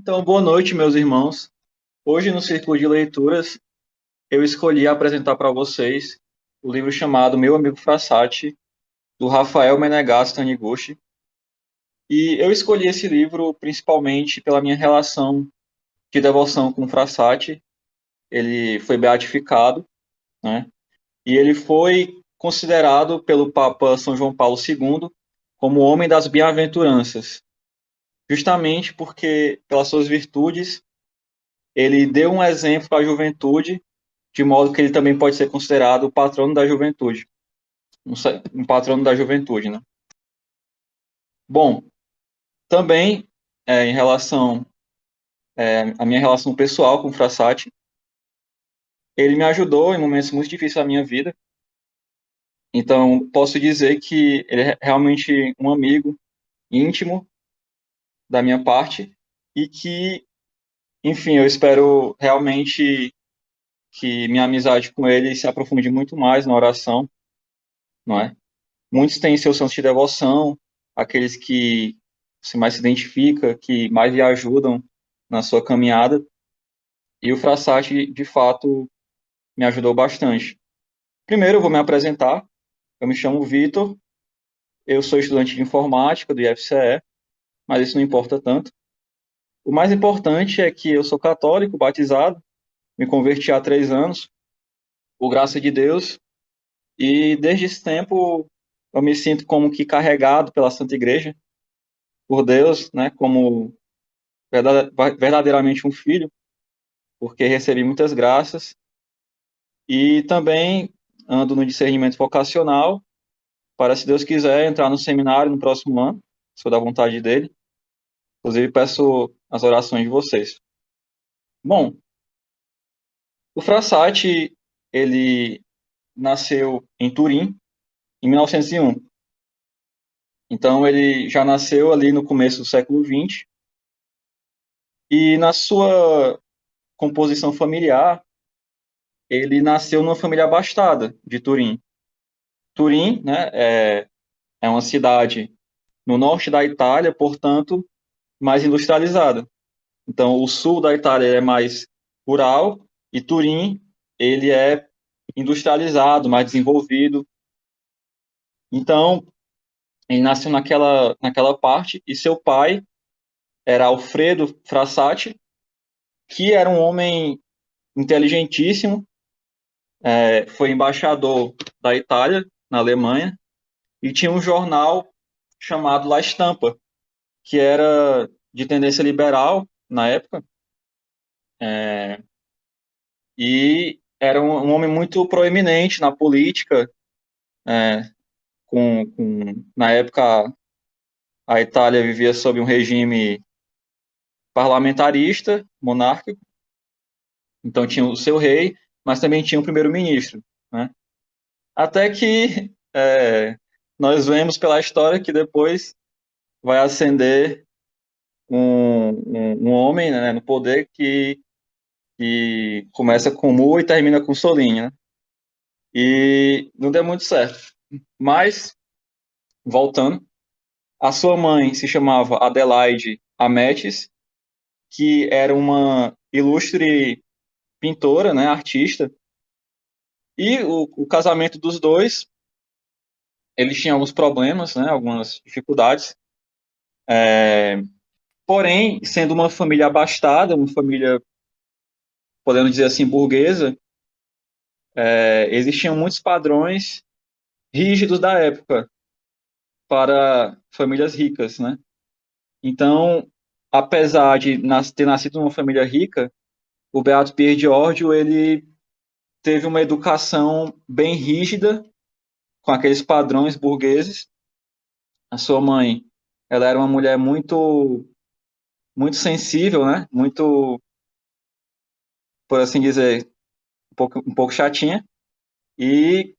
Então, boa noite, meus irmãos. Hoje, no Círculo de Leituras, eu escolhi apresentar para vocês o livro chamado Meu Amigo Frassati, do Rafael Menegas Taniguchi. E eu escolhi esse livro principalmente pela minha relação de devoção com Frassati. Ele foi beatificado, né? E ele foi considerado pelo Papa São João Paulo II como o homem das bem-aventuranças, justamente porque, pelas suas virtudes, ele deu um exemplo à juventude, de modo que ele também pode ser considerado o patrono da juventude, um patrono da juventude, né? Bom, também em relação à minha relação pessoal com o Frassati, ele me ajudou em momentos muito difíceis da minha vida. Então, posso dizer que ele é realmente um amigo íntimo da minha parte e que, enfim, eu espero realmente que minha amizade com ele se aprofunde muito mais na oração, não é? Muitos têm seus santos de devoção, aqueles que se mais se identifica, que mais lhe ajudam na sua caminhada. E o Frassati, de fato, me ajudou bastante. Primeiro, eu vou me apresentar. Eu me chamo Vitor, eu sou estudante de informática do IFCE, mas isso não importa tanto. O mais importante é que eu sou católico, batizado, me converti há 3 anos, por graça de Deus, e desde esse tempo eu me sinto como que carregado pela Santa Igreja, por Deus, né, como verdadeiramente um filho, porque recebi muitas graças e também ando no discernimento vocacional para, se Deus quiser, entrar no seminário no próximo ano, se for da vontade dele. Inclusive, peço as orações de vocês. Bom, o Frassati, ele nasceu em Turim, em 1901. Então, ele já nasceu ali no começo do século XX. E na sua composição familiar, ele nasceu numa família abastada de Turim. Turim, né, é uma cidade no norte da Itália, portanto, mais industrializada. Então, o sul da Itália é mais rural e Turim, ele é industrializado, mais desenvolvido. Então, ele nasceu naquela parte e seu pai era Alfredo Frassati, que era um homem inteligentíssimo, foi embaixador da Itália na Alemanha e tinha um jornal chamado La Stampa, que era de tendência liberal na época, e era um homem muito proeminente na política. é, Na época, a Itália vivia sob um regime parlamentarista, monárquico, então tinha o seu rei, mas também tinha o primeiro-ministro, né? Até que nós vemos pela história que depois vai ascender um homem, né, no poder que começa com Mu e termina com Solin, né? E não deu muito certo. Mas, voltando, a sua mãe se chamava Adelaide Ametis, que era uma ilustre pintora, né, artista. E o casamento dos dois, eles tinham alguns problemas, né, algumas dificuldades. Porém, sendo uma família abastada, uma família, podemos dizer assim, burguesa, existiam muitos padrões rígidos da época para famílias ricas, né? Então, apesar de ter nascido numa família rica, o Beato Pier Giorgio, ele teve uma educação bem rígida, com aqueles padrões burgueses. A sua mãe, ela era uma mulher muito sensível, né? Muito, por assim dizer, um pouco chatinha, e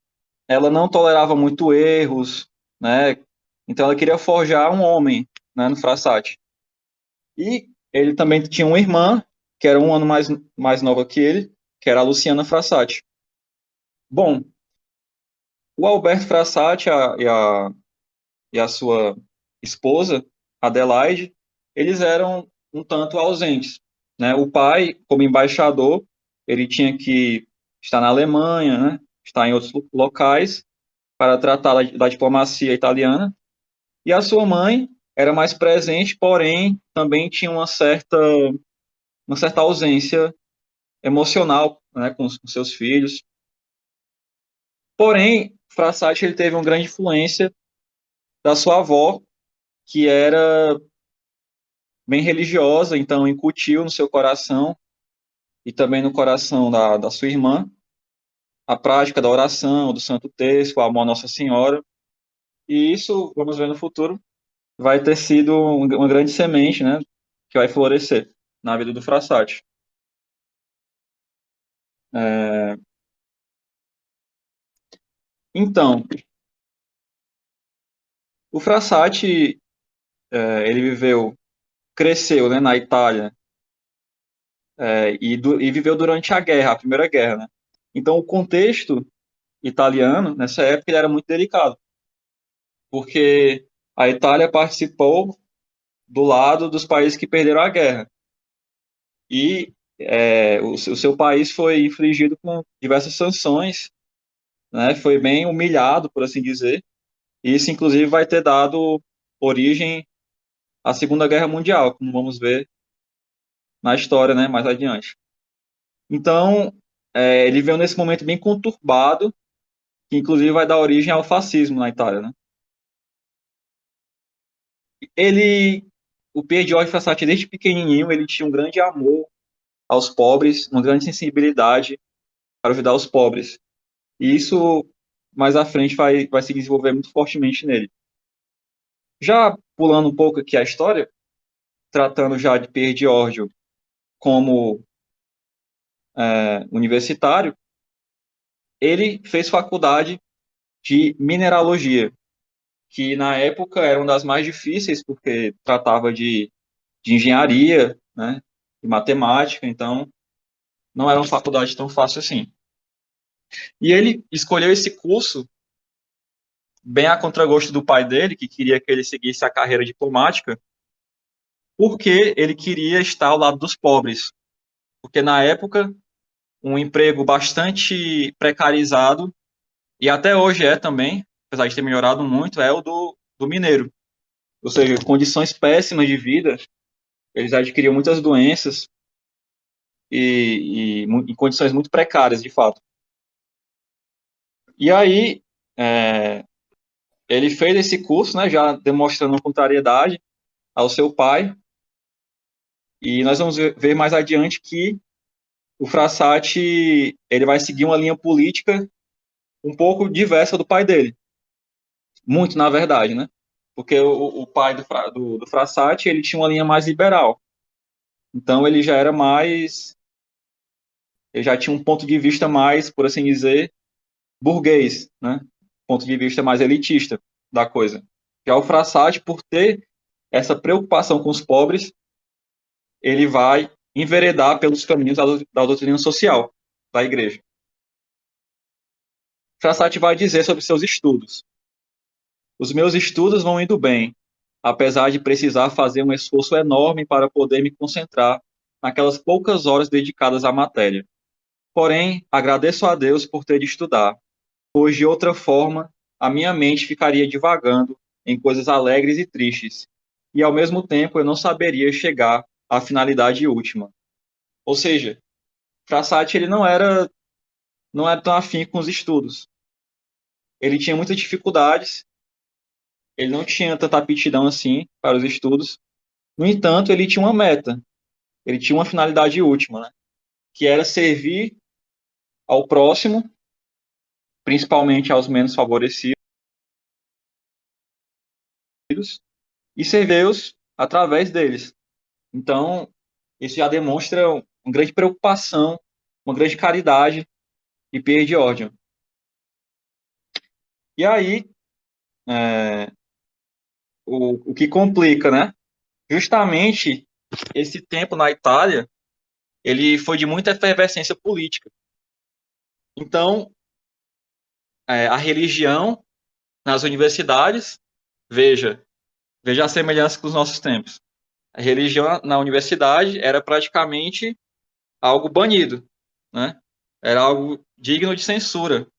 ela não tolerava muito erros, né? Então ela queria forjar um homem, né, no Frassati. E ele também tinha uma irmã, que era um ano mais nova que ele, que era a Luciana Frassati. Bom, o Alberto Frassati e a sua esposa, Adelaide, eles eram um tanto ausentes, né? O pai, como embaixador, ele tinha que estar na Alemanha, né? Estar em outros locais para tratar da diplomacia italiana. E a sua mãe era mais presente, porém também tinha uma certa ausência emocional, né, com seus filhos. Porém, Frassati ele teve uma grande influência da sua avó, que era bem religiosa, então incutiu no seu coração e também no coração da sua irmã a prática da oração, do Santo Terço, o amor à Nossa Senhora. E isso, vamos ver no futuro, vai ter sido uma grande semente, né, que vai florescer na vida do Frassati. É, então, o Frassati, ele cresceu, né, na Itália, e viveu durante a guerra, a Primeira Guerra, né? Então, o contexto italiano, nessa época, ele era muito delicado, porque a Itália participou do lado dos países que perderam a guerra. E o seu país foi infligido com diversas sanções, né? Foi bem humilhado, por assim dizer. E isso, inclusive, vai ter dado origem à Segunda Guerra Mundial, como vamos ver na história, né, mais adiante. Então, ele veio nesse momento bem conturbado, que inclusive vai dar origem ao fascismo na Itália, né? Ele, o Pier Giorgio Frassati, desde pequenininho, ele tinha um grande amor aos pobres, uma grande sensibilidade para ajudar os pobres. E isso, mais à frente, vai se desenvolver muito fortemente nele. Já pulando um pouco aqui a história, tratando já de Pier Giorgio como universitário, ele fez faculdade de mineralogia, que na época era uma das mais difíceis, porque tratava de engenharia, né, de matemática, então não era uma faculdade tão fácil assim. E ele escolheu esse curso bem a contragosto do pai dele, que queria que ele seguisse a carreira diplomática, porque ele queria estar ao lado dos pobres. Porque na época, um emprego bastante precarizado, e até hoje é também, apesar de ter melhorado muito, é o do mineiro. Ou seja, condições péssimas de vida, eles adquiriam muitas doenças em condições muito precárias, de fato. E aí, é, ele fez esse curso, né, já demonstrando contrariedade ao seu pai, e nós vamos ver mais adiante que o Frassati ele vai seguir uma linha política um pouco diversa do pai dele, muito na verdade, né? Porque o pai do Frassati ele tinha uma linha mais liberal, então ele já tinha um ponto de vista mais, por assim dizer, burguês, né? Ponto de vista mais elitista da coisa. Já o Frassati, por ter essa preocupação com os pobres, ele vai enveredar pelos caminhos da doutrina social da igreja. Frassati vai dizer sobre seus estudos. Os meus estudos vão indo bem, apesar de precisar fazer um esforço enorme para poder me concentrar naquelas poucas horas dedicadas à matéria. Porém, agradeço a Deus por ter de estudar, pois de outra forma a minha mente ficaria divagando em coisas alegres e tristes, e ao mesmo tempo eu não saberia chegar à finalidade última. Ou seja, Frassati ele não era tão afim com os estudos. Ele tinha muitas dificuldades, ele não tinha tanta aptidão assim para os estudos. No entanto, ele tinha uma meta, ele tinha uma finalidade última, né? Que era servir ao próximo, principalmente aos menos favorecidos, e servi-los através deles. Então, isso já demonstra uma grande preocupação, uma grande caridade de Pierre Giorgio. E aí, é, o que complica, né? Justamente esse tempo na Itália, ele foi de muita efervescência política. Então, a religião nas universidades, veja a semelhança com os nossos tempos. A religião na universidade era praticamente algo banido, né? Era algo digno de censura.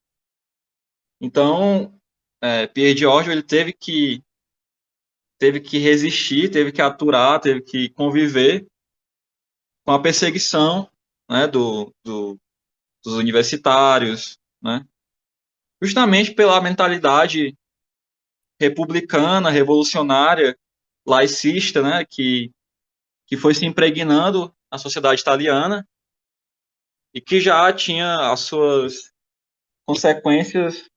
Então, Pierre Giorgio ele teve que resistir, teve que aturar, teve que conviver com a perseguição, né, dos universitários, né? Justamente pela mentalidade republicana, revolucionária, laicista, né, que foi se impregnando na sociedade italiana e que já tinha as suas consequências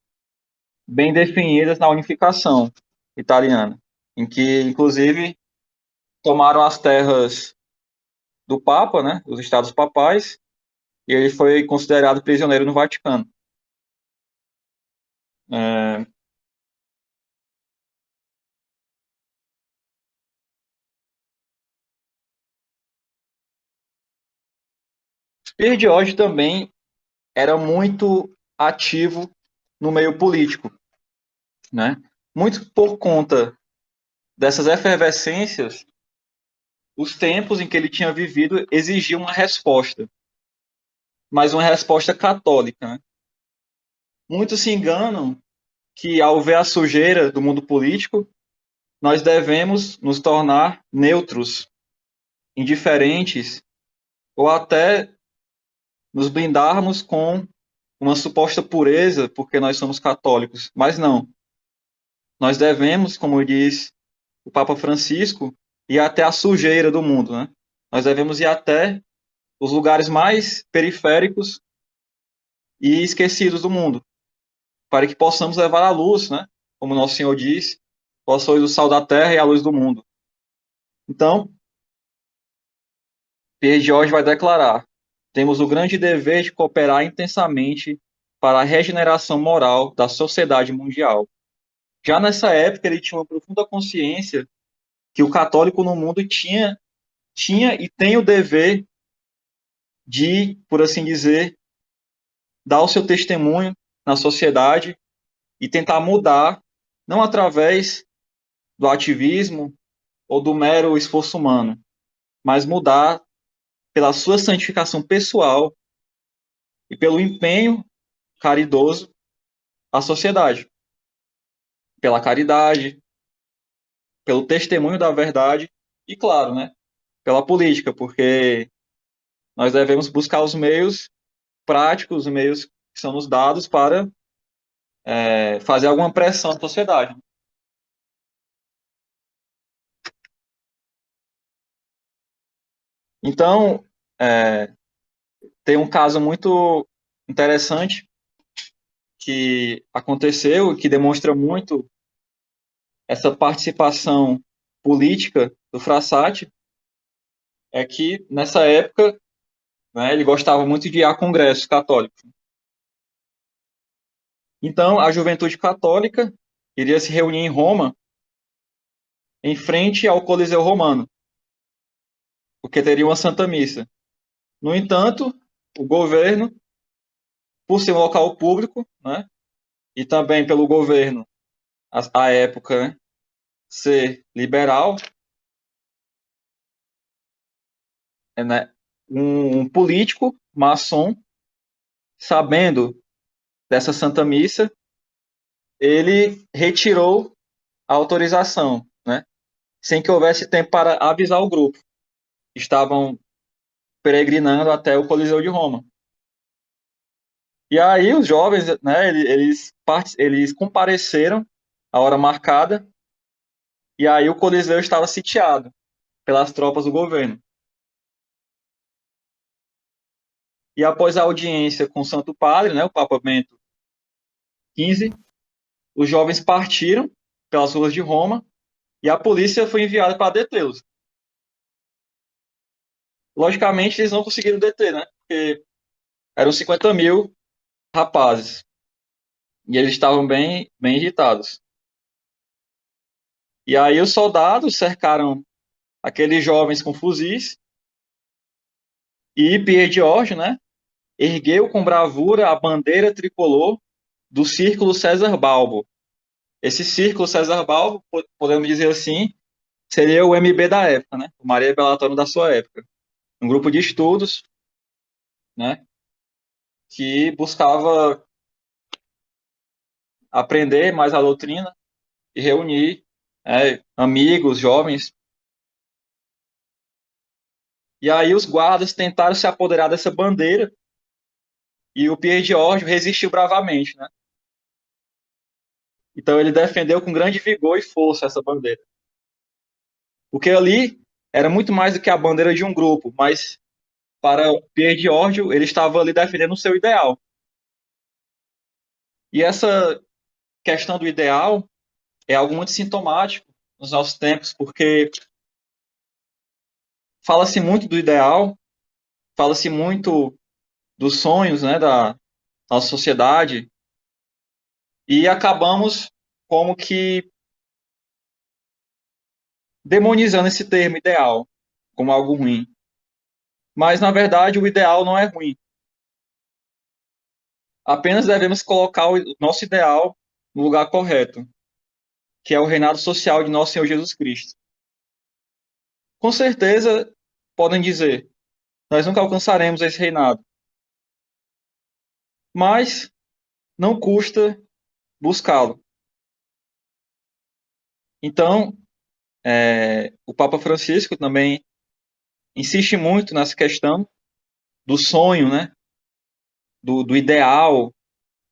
bem definidas na unificação italiana, em que, inclusive, tomaram as terras do Papa, né, os estados papais, e ele foi considerado prisioneiro no Vaticano. É, Pierre Diogene também era muito ativo no meio político, né? Muito por conta dessas efervescências, os tempos em que ele tinha vivido exigiam uma resposta, mas uma resposta católica, né? Muitos se enganam que, ao ver a sujeira do mundo político, nós devemos nos tornar neutros, indiferentes, ou até nos blindarmos com uma suposta pureza porque nós somos católicos. Mas não. Nós devemos, como diz o Papa Francisco, ir até a sujeira do mundo, né? Nós devemos ir até os lugares mais periféricos e esquecidos do mundo, para que possamos levar a luz, né? Como nosso Senhor diz, vós sois o sal da terra e a luz do mundo. Então, Pierre Jorge vai declarar: temos o grande dever de cooperar intensamente para a regeneração moral da sociedade mundial. Já nessa época, ele tinha uma profunda consciência que o católico no mundo tinha e tem o dever de, por assim dizer, dar o seu testemunho na sociedade e tentar mudar, não através do ativismo ou do mero esforço humano, mas mudar pela sua santificação pessoal e pelo empenho caridoso à sociedade, pela caridade, pelo testemunho da verdade e, claro, né, pela política, porque nós devemos buscar os meios práticos, os meios que são nos dados para fazer alguma pressão na sociedade. Então, é, tem um caso muito interessante que aconteceu e que demonstra muito essa participação política do Frassati, é que nessa época, né, ele gostava muito de ir a congressos católicos. Então, a juventude católica iria se reunir em Roma, em frente ao Coliseu Romano, porque teria uma Santa Missa. No entanto, o governo, por ser um local público, né, e também pelo governo, à época, né, ser liberal, né, um político maçom, sabendo dessa Santa Missa, ele retirou a autorização, né, sem que houvesse tempo para avisar o grupo. Estavam peregrinando até o Coliseu de Roma. E aí os jovens, né, eles compareceram à hora marcada, e aí o Coliseu estava sitiado pelas tropas do governo. E após a audiência com o Santo Padre, né, o Papa Bento XV, os jovens partiram pelas ruas de Roma e a polícia foi enviada para detê-los. Logicamente, eles não conseguiram deter, né, porque eram 50 mil rapazes e eles estavam bem, bem irritados. E aí os soldados cercaram aqueles jovens com fuzis e Pierre George, né, ergueu com bravura a bandeira tricolor do Círculo César Balbo. Esse Círculo César Balbo, podemos dizer assim, seria o MB da época, né? O Maria Bellatório da sua época. Um grupo de estudos, né? Que buscava aprender mais a doutrina e reunir amigos, jovens. E aí os guardas tentaram se apoderar dessa bandeira e o Pierre Giorgio resistiu bravamente, né? Então ele defendeu com grande vigor e força essa bandeira. Porque ali era muito mais do que a bandeira de um grupo, mas para Pierre Giorgio ele estava ali defendendo o seu ideal. E essa questão do ideal é algo muito sintomático nos nossos tempos, porque fala-se muito do ideal, fala-se muito dos sonhos, né, da nossa sociedade, e acabamos como que demonizando esse termo ideal como algo ruim. Mas, na verdade, o ideal não é ruim. Apenas devemos colocar o nosso ideal no lugar correto, que é o reinado social de nosso Senhor Jesus Cristo. Com certeza, podem dizer, nós nunca alcançaremos esse reinado, mas não custa buscá-lo. Então, o Papa Francisco também insiste muito nessa questão do sonho, né? Do ideal,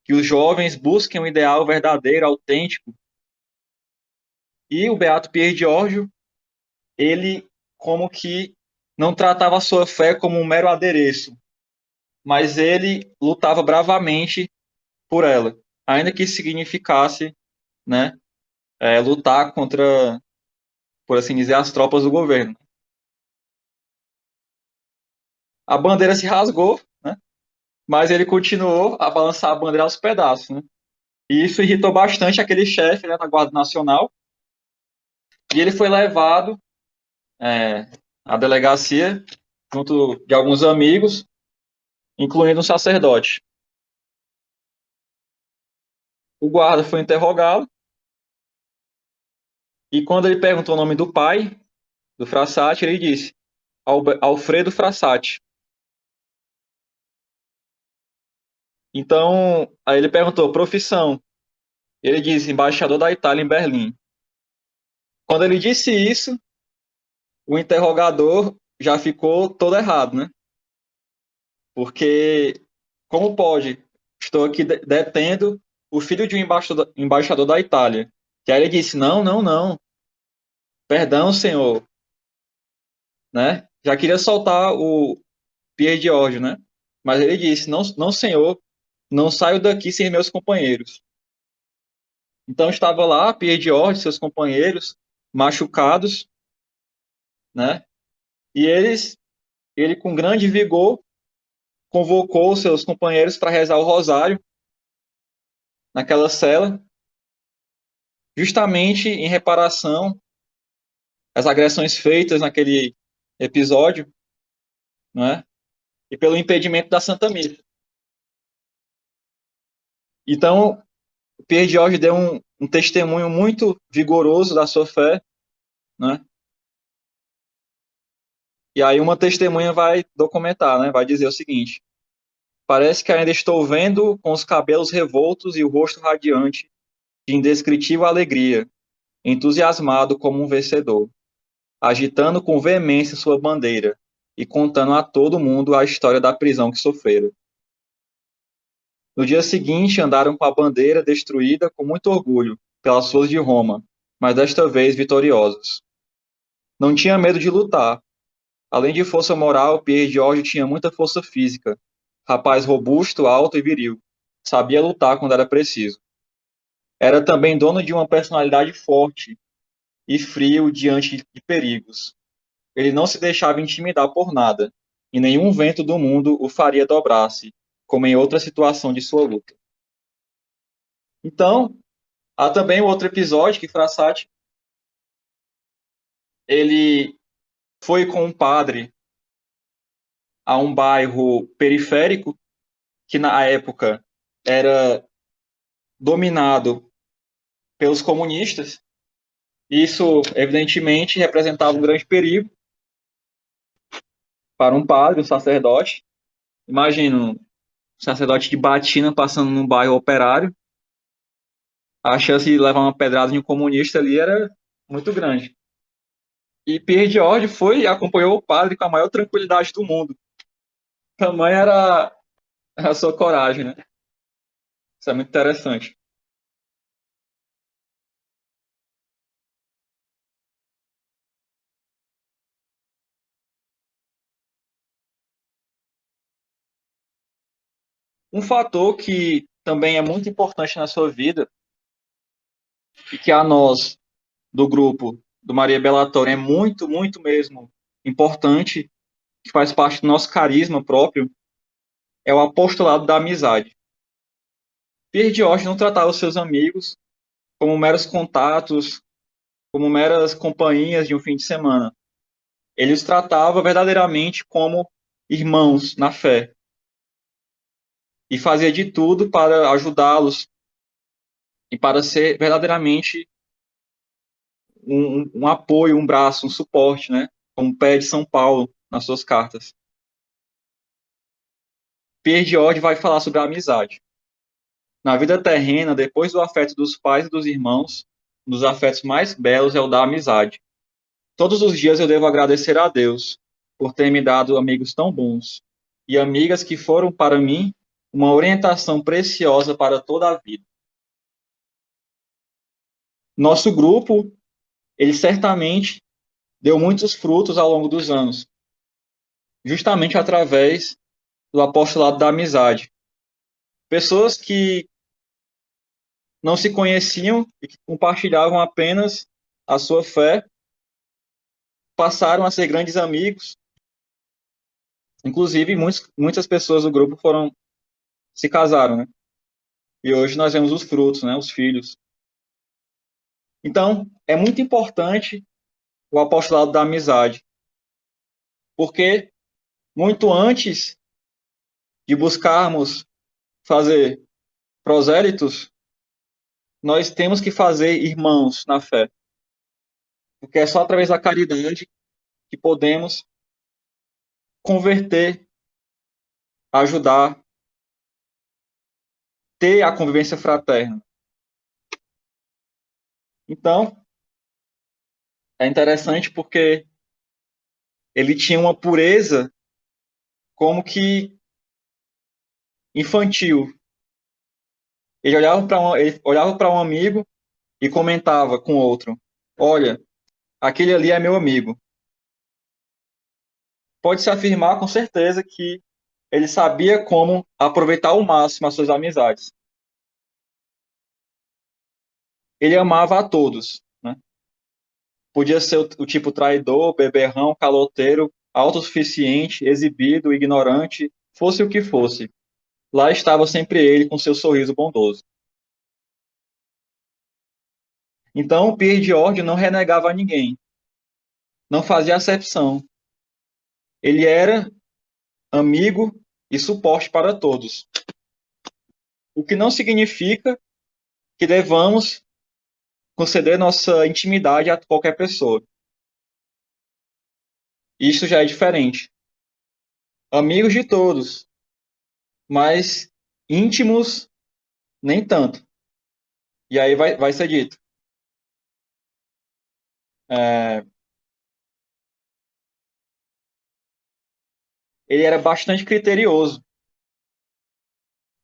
que os jovens busquem um ideal verdadeiro, autêntico. E o Beato Pier Giorgio, ele como que não tratava a sua fé como um mero adereço, mas ele lutava bravamente por ela, ainda que isso significasse, né, lutar contra, por assim dizer, as tropas do governo. A bandeira se rasgou, né, mas ele continuou a balançar a bandeira aos pedaços, né? E isso irritou bastante aquele chefe, né, da Guarda Nacional, e ele foi levado à delegacia junto de alguns amigos, incluindo um sacerdote. O guarda foi interrogá-lo e quando ele perguntou o nome do pai do Frassati, ele disse Alfredo Frassati. Então, aí ele perguntou profissão. Ele disse embaixador da Itália em Berlim. Quando ele disse isso, o interrogador já ficou todo errado, né? Porque como pode? Estou aqui detendo o filho de um embaixador da Itália. Que aí ele disse: não, não, não. Perdão, senhor. Né? Já queria soltar o Pier Giorgio, né? Mas ele disse: não, não, senhor. Não saio daqui sem meus companheiros. Então estava lá Pier Giorgio, seus companheiros, machucados, né? E ele com grande vigor convocou seus companheiros para rezar o rosário naquela cela, justamente em reparação às agressões feitas naquele episódio, né? E pelo impedimento da Santa Missa. Então, o Pier Giorgio deu um testemunho muito vigoroso da sua fé, né? E aí uma testemunha vai documentar, né? Vai dizer o seguinte: parece que ainda estou vendo com os cabelos revoltos e o rosto radiante de indescritível alegria, entusiasmado como um vencedor, agitando com veemência sua bandeira e contando a todo mundo a história da prisão que sofrera. No dia seguinte, andaram com a bandeira destruída com muito orgulho pelas forças de Roma, mas desta vez vitoriosos. Não tinha medo de lutar. Além de força moral, Pierre George tinha muita força física. Rapaz robusto, alto e viril. Sabia lutar quando era preciso. Era também dono de uma personalidade forte e frio diante de perigos. Ele não se deixava intimidar por nada, e nenhum vento do mundo o faria dobrar-se, como em outra situação de sua luta. Então, há também o outro episódio que Frassati, ele foi com um padre a um bairro periférico, que na época era dominado pelos comunistas, Isso, evidentemente, representava um grande perigo para um padre, um sacerdote. Imagina um sacerdote de batina passando num bairro operário, a chance de levar uma pedrada de um comunista ali era muito grande. E Pierre George foi e acompanhou o padre com a maior tranquilidade do mundo. Tamanha era a sua coragem, né? Isso é muito interessante. Um fator que também é muito importante na sua vida e que a nós, do grupo do Maria Bellatori, é muito, muito mesmo importante, que faz parte do nosso carisma próprio, é o apostolado da amizade. Pierre George não tratava os seus amigos como meros contatos, como meras companhias de um fim de semana. Ele os tratava verdadeiramente como irmãos na fé e fazia de tudo para ajudá-los e para ser verdadeiramente um apoio, um braço, um suporte, né? Como pede São Paulo nas suas cartas. Pierre George vai falar sobre a amizade. Na vida terrena, depois do afeto dos pais e dos irmãos, um dos afetos mais belos é o da amizade. Todos os dias eu devo agradecer a Deus por ter me dado amigos tão bons e amigas que foram para mim uma orientação preciosa para toda a vida. Nosso grupo, ele certamente deu muitos frutos ao longo dos anos, justamente através do apostolado da amizade. Pessoas que não se conheciam e que compartilhavam apenas a sua fé passaram a ser grandes amigos. Inclusive, muitas pessoas do grupo se casaram, né? E hoje nós vemos os frutos, né? Os filhos. Então, é muito importante o apostolado da amizade, porque muito antes de buscarmos fazer prosélitos, nós temos que fazer irmãos na fé, porque é só através da caridade que podemos converter, ajudar, ter a convivência fraterna. Então, é interessante porque ele tinha uma pureza como que infantil. Ele olhava para um amigo e comentava com outro: Olha, aquele ali é meu amigo. Pode-se afirmar com certeza que ele sabia como aproveitar ao máximo as suas amizades. Ele amava a todos, né? Podia ser o tipo traidor, beberrão, caloteiro, autossuficiente, exibido, ignorante, fosse o que fosse. Lá estava sempre ele com seu sorriso bondoso. Então, o Pierre George não renegava a ninguém, não fazia acepção. Ele era amigo e suporte para todos. O que não significa que devamos conceder nossa intimidade a qualquer pessoa. Isso já é diferente. Amigos de todos, mas íntimos nem tanto. E aí vai ser dito. É, ele era bastante criterioso.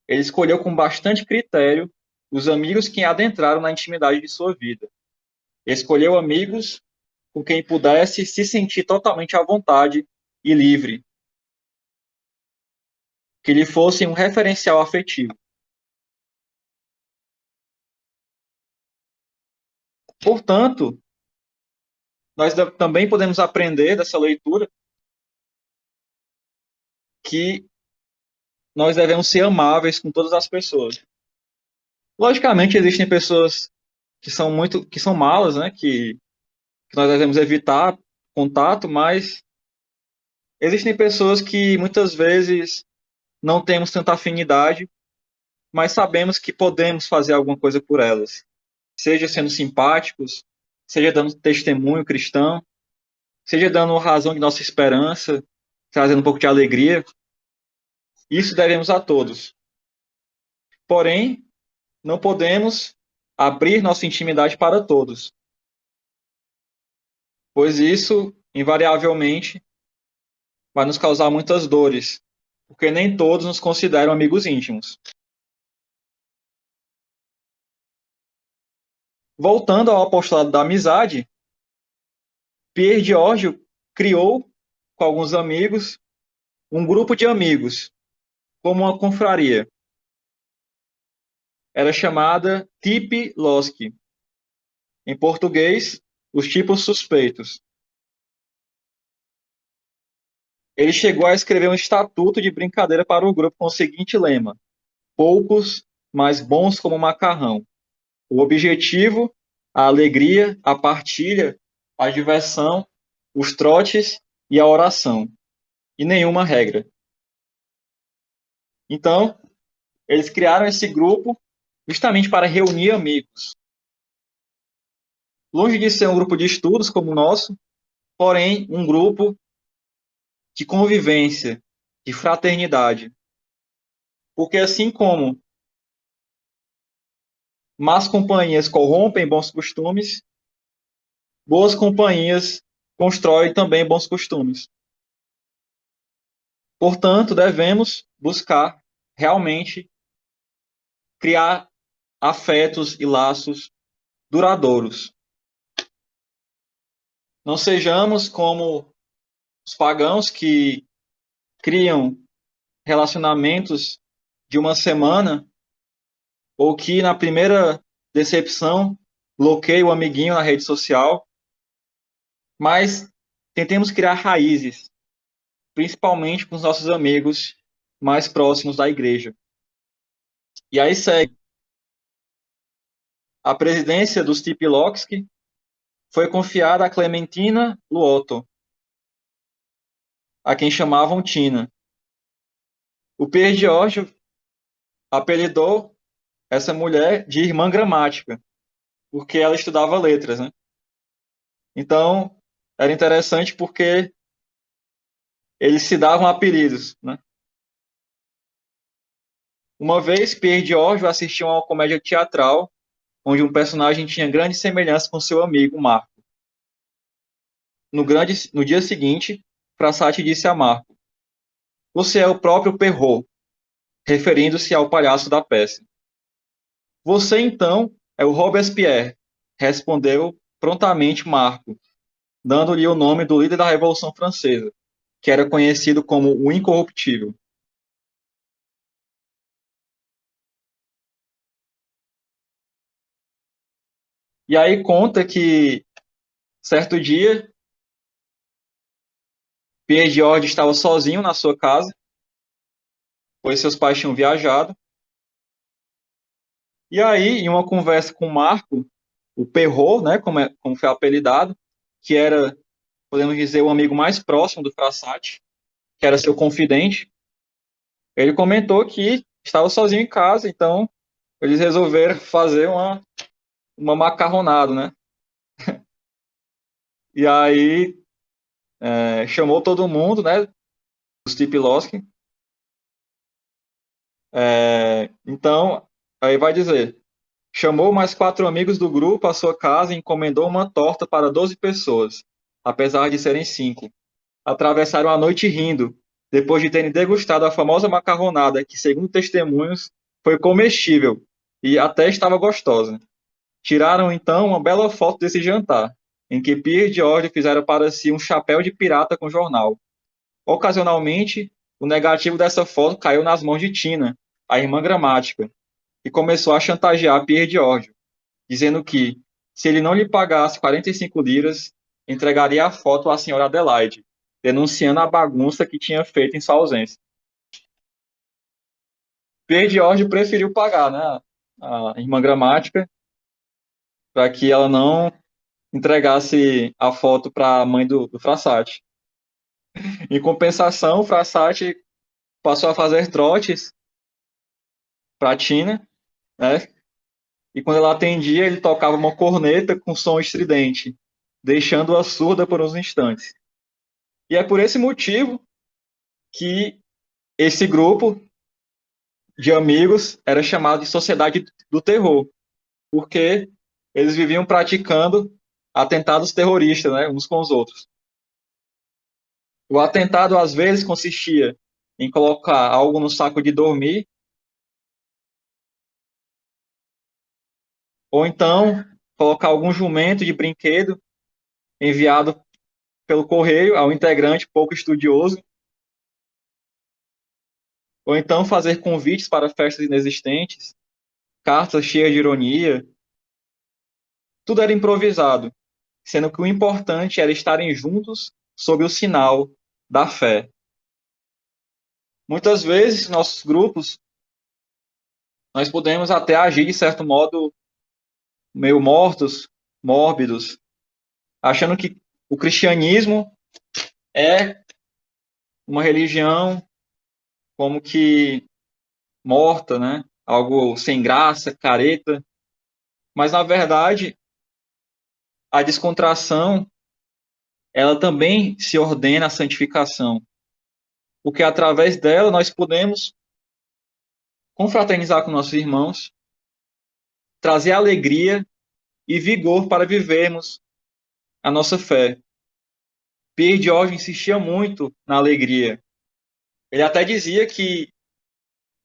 Ele escolheu com bastante critério os amigos que adentraram na intimidade de sua vida. Escolheu amigos com quem pudesse se sentir totalmente à vontade e livre, que lhe fossem um referencial afetivo. Portanto, nós também podemos aprender dessa leitura que nós devemos ser amáveis com todas as pessoas. Logicamente, existem pessoas que são malas, né, que nós devemos evitar contato, mas existem pessoas que muitas vezes não temos tanta afinidade, mas sabemos que podemos fazer alguma coisa por elas, seja sendo simpáticos, seja dando testemunho cristão, seja dando razão de nossa esperança, trazendo um pouco de alegria. Isso devemos a todos. Porém, não podemos abrir nossa intimidade para todos, pois isso, invariavelmente, vai nos causar muitas dores, porque nem todos nos consideram amigos íntimos. Voltando ao apostolado da amizade, Pierre Giorgio criou, com alguns amigos, um grupo de amigos, como uma confraria. Era chamada Tipi Loschi. Em português, os tipos suspeitos. Ele chegou a escrever um estatuto de brincadeira para o grupo com o seguinte lema: poucos, mas bons como macarrão. O objetivo, a alegria, a partilha, a diversão, os trotes e a oração. E nenhuma regra. Então, eles criaram esse grupo justamente para reunir amigos. Longe de ser um grupo de estudos como o nosso, porém um grupo de convivência, de fraternidade. Porque assim como más companhias corrompem bons costumes, boas companhias constroem também bons costumes. Portanto, devemos buscar realmente criar afetos e laços duradouros. Não sejamos como os pagãos que criam relacionamentos de uma semana ou que na primeira decepção bloqueia o amiguinho na rede social, mas tentemos criar raízes, principalmente com os nossos amigos mais próximos da igreja. E aí segue. A presidência dos Tipiloxki foi confiada a Clementina Luoto, a quem chamavam Tina. O Pierre Giorgio apelidou essa mulher de irmã gramática, porque ela estudava letras, né? Então, era interessante porque eles se davam apelidos, né? Uma vez, Pierre Giorgio assistiu a uma comédia teatral onde um personagem tinha grande semelhança com seu amigo Marco. No dia seguinte, Frassati disse a Marco: "Você é o próprio Perrault", referindo-se ao palhaço da peça. "Você, então, é o Robespierre", respondeu prontamente Marco, dando-lhe o nome do líder da Revolução Francesa, que era conhecido como o Incorruptível. E aí conta que, certo dia, Pierre George estava sozinho na sua casa, pois seus pais tinham viajado. E aí, em uma conversa com Marco, o Perrault, né, como foi apelidado, que era, podemos dizer, o amigo mais próximo do Frassati, que era seu confidente, ele comentou que estava sozinho em casa, então eles resolveram fazer uma macarronada, né? E aí chamou todo mundo, né, os Tipiloski. Então, aí vai dizer: chamou mais 4 amigos do grupo à sua casa e encomendou uma torta para 12 pessoas, apesar de serem 5. Atravessaram a noite rindo, depois de terem degustado a famosa macarronada, que, segundo testemunhos, foi comestível e até estava gostosa. Tiraram então uma bela foto desse jantar, em que Pierre e George fizeram para si um chapéu de pirata com jornal. Ocasionalmente, o negativo dessa foto caiu nas mãos de Tina, a irmã gramática, e começou a chantagear Pierre Giorgio, dizendo que, se ele não lhe pagasse 45 liras, entregaria a foto à senhora Adelaide, denunciando a bagunça que tinha feito em sua ausência. Pierre Giorgio preferiu pagar, né, a irmã gramática, para que ela não entregasse a foto para a mãe do Frassati. Em compensação, o Frassati passou a fazer trotes para Tina, né, e quando ela atendia, ele tocava uma corneta com som estridente, deixando-a surda por uns instantes. E é por esse motivo que esse grupo de amigos era chamado de Sociedade do Terror, porque eles viviam praticando atentados terroristas, né, uns com os outros. O atentado, às vezes, consistia em colocar algo no saco de dormir, ou então colocar algum jumento de brinquedo enviado pelo correio ao integrante pouco estudioso, ou então fazer convites para festas inexistentes, cartas cheias de ironia. Tudo era improvisado, sendo que o importante era estarem juntos sob o sinal da fé. Muitas vezes, nossos grupos, nós podemos até agir de certo modo meio mortos, mórbidos, achando que o cristianismo é uma religião como que morta, né? Algo sem graça, careta. Mas, na verdade, a descontração, ela também se ordena à santificação, porque através dela nós podemos confraternizar com nossos irmãos, trazer alegria e vigor para vivermos a nossa fé. Pierre Diogene insistia muito na alegria. Ele até dizia que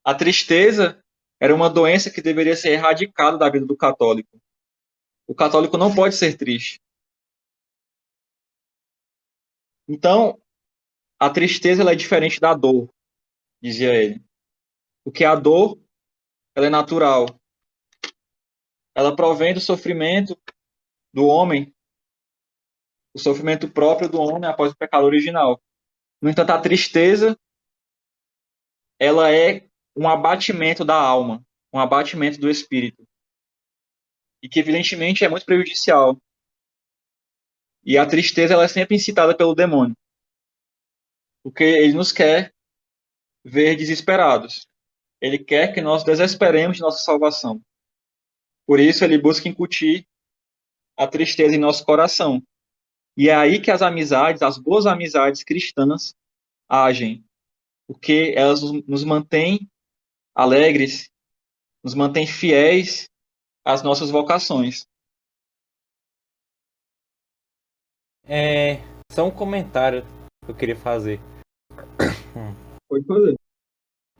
a tristeza era uma doença que deveria ser erradicada da vida do católico. O católico não pode ser triste. Então, a tristeza ela é diferente da dor, dizia ele. Porque a dor ela é natural. Ela provém do sofrimento do homem, o sofrimento próprio do homem após o pecado original. No entanto, a tristeza ela é um abatimento da alma, um abatimento do espírito, e que evidentemente é muito prejudicial. E a tristeza ela é sempre incitada pelo demônio, porque ele nos quer ver desesperados. Ele quer que nós desesperemos de nossa salvação. Por isso ele busca incutir a tristeza em nosso coração. E é aí que as amizades, as boas amizades cristãs agem, porque elas nos mantêm alegres, nos mantêm fiéis às nossas vocações. Só um comentário que eu queria fazer. Pode fazer.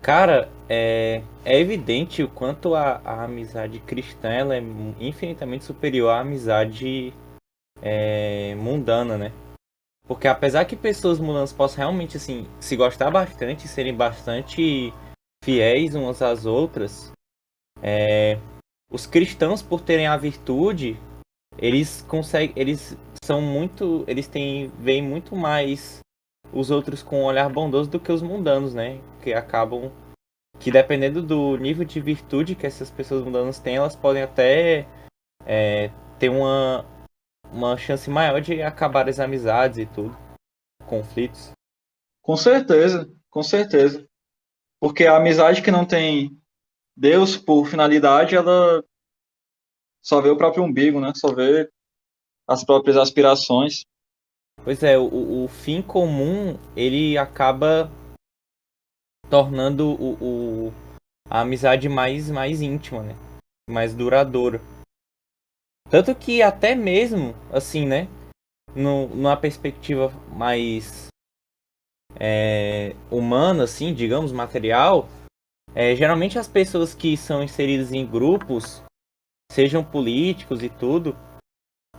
Cara, é evidente o quanto a amizade cristã ela é infinitamente superior à amizade mundana, né? Porque apesar que pessoas mundanas possam realmente assim se gostar bastante, serem bastante fiéis umas às outras, os cristãos por terem a virtude, eles conseguem, eles são muito, eles têm veem muito mais os outros com um olhar bondoso do que os mundanos, né? Que acabam que dependendo do nível de virtude que essas pessoas mundanas têm, elas podem até ter uma chance maior de acabar as amizades e tudo, conflitos. Com certeza, com certeza. Porque a amizade que não tem Deus por finalidade, ela só vê o próprio umbigo, né? Só vê as próprias aspirações. Pois é, o fim comum ele acaba tornando a amizade mais íntima, né? Mais duradoura. Tanto que até mesmo, assim, né? Numa perspectiva mais humana, assim, digamos, material, geralmente as pessoas que são inseridas em grupos, sejam políticos e tudo,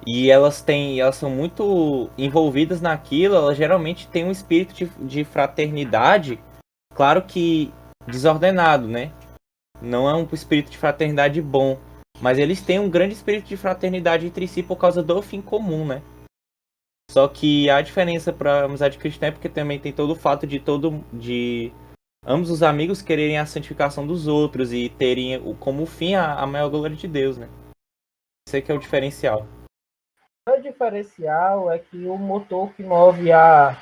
e elas são muito envolvidas naquilo, elas geralmente têm um espírito de fraternidade, claro que desordenado, né? Não é um espírito de fraternidade bom, mas eles têm um grande espírito de fraternidade entre si por causa do fim comum, né? Só que a diferença para amizade cristã é porque também tem todo o fato de ambos os amigos quererem a santificação dos outros e terem como fim a maior glória de Deus, né? Esse que é o diferencial. O diferencial é que o motor que move a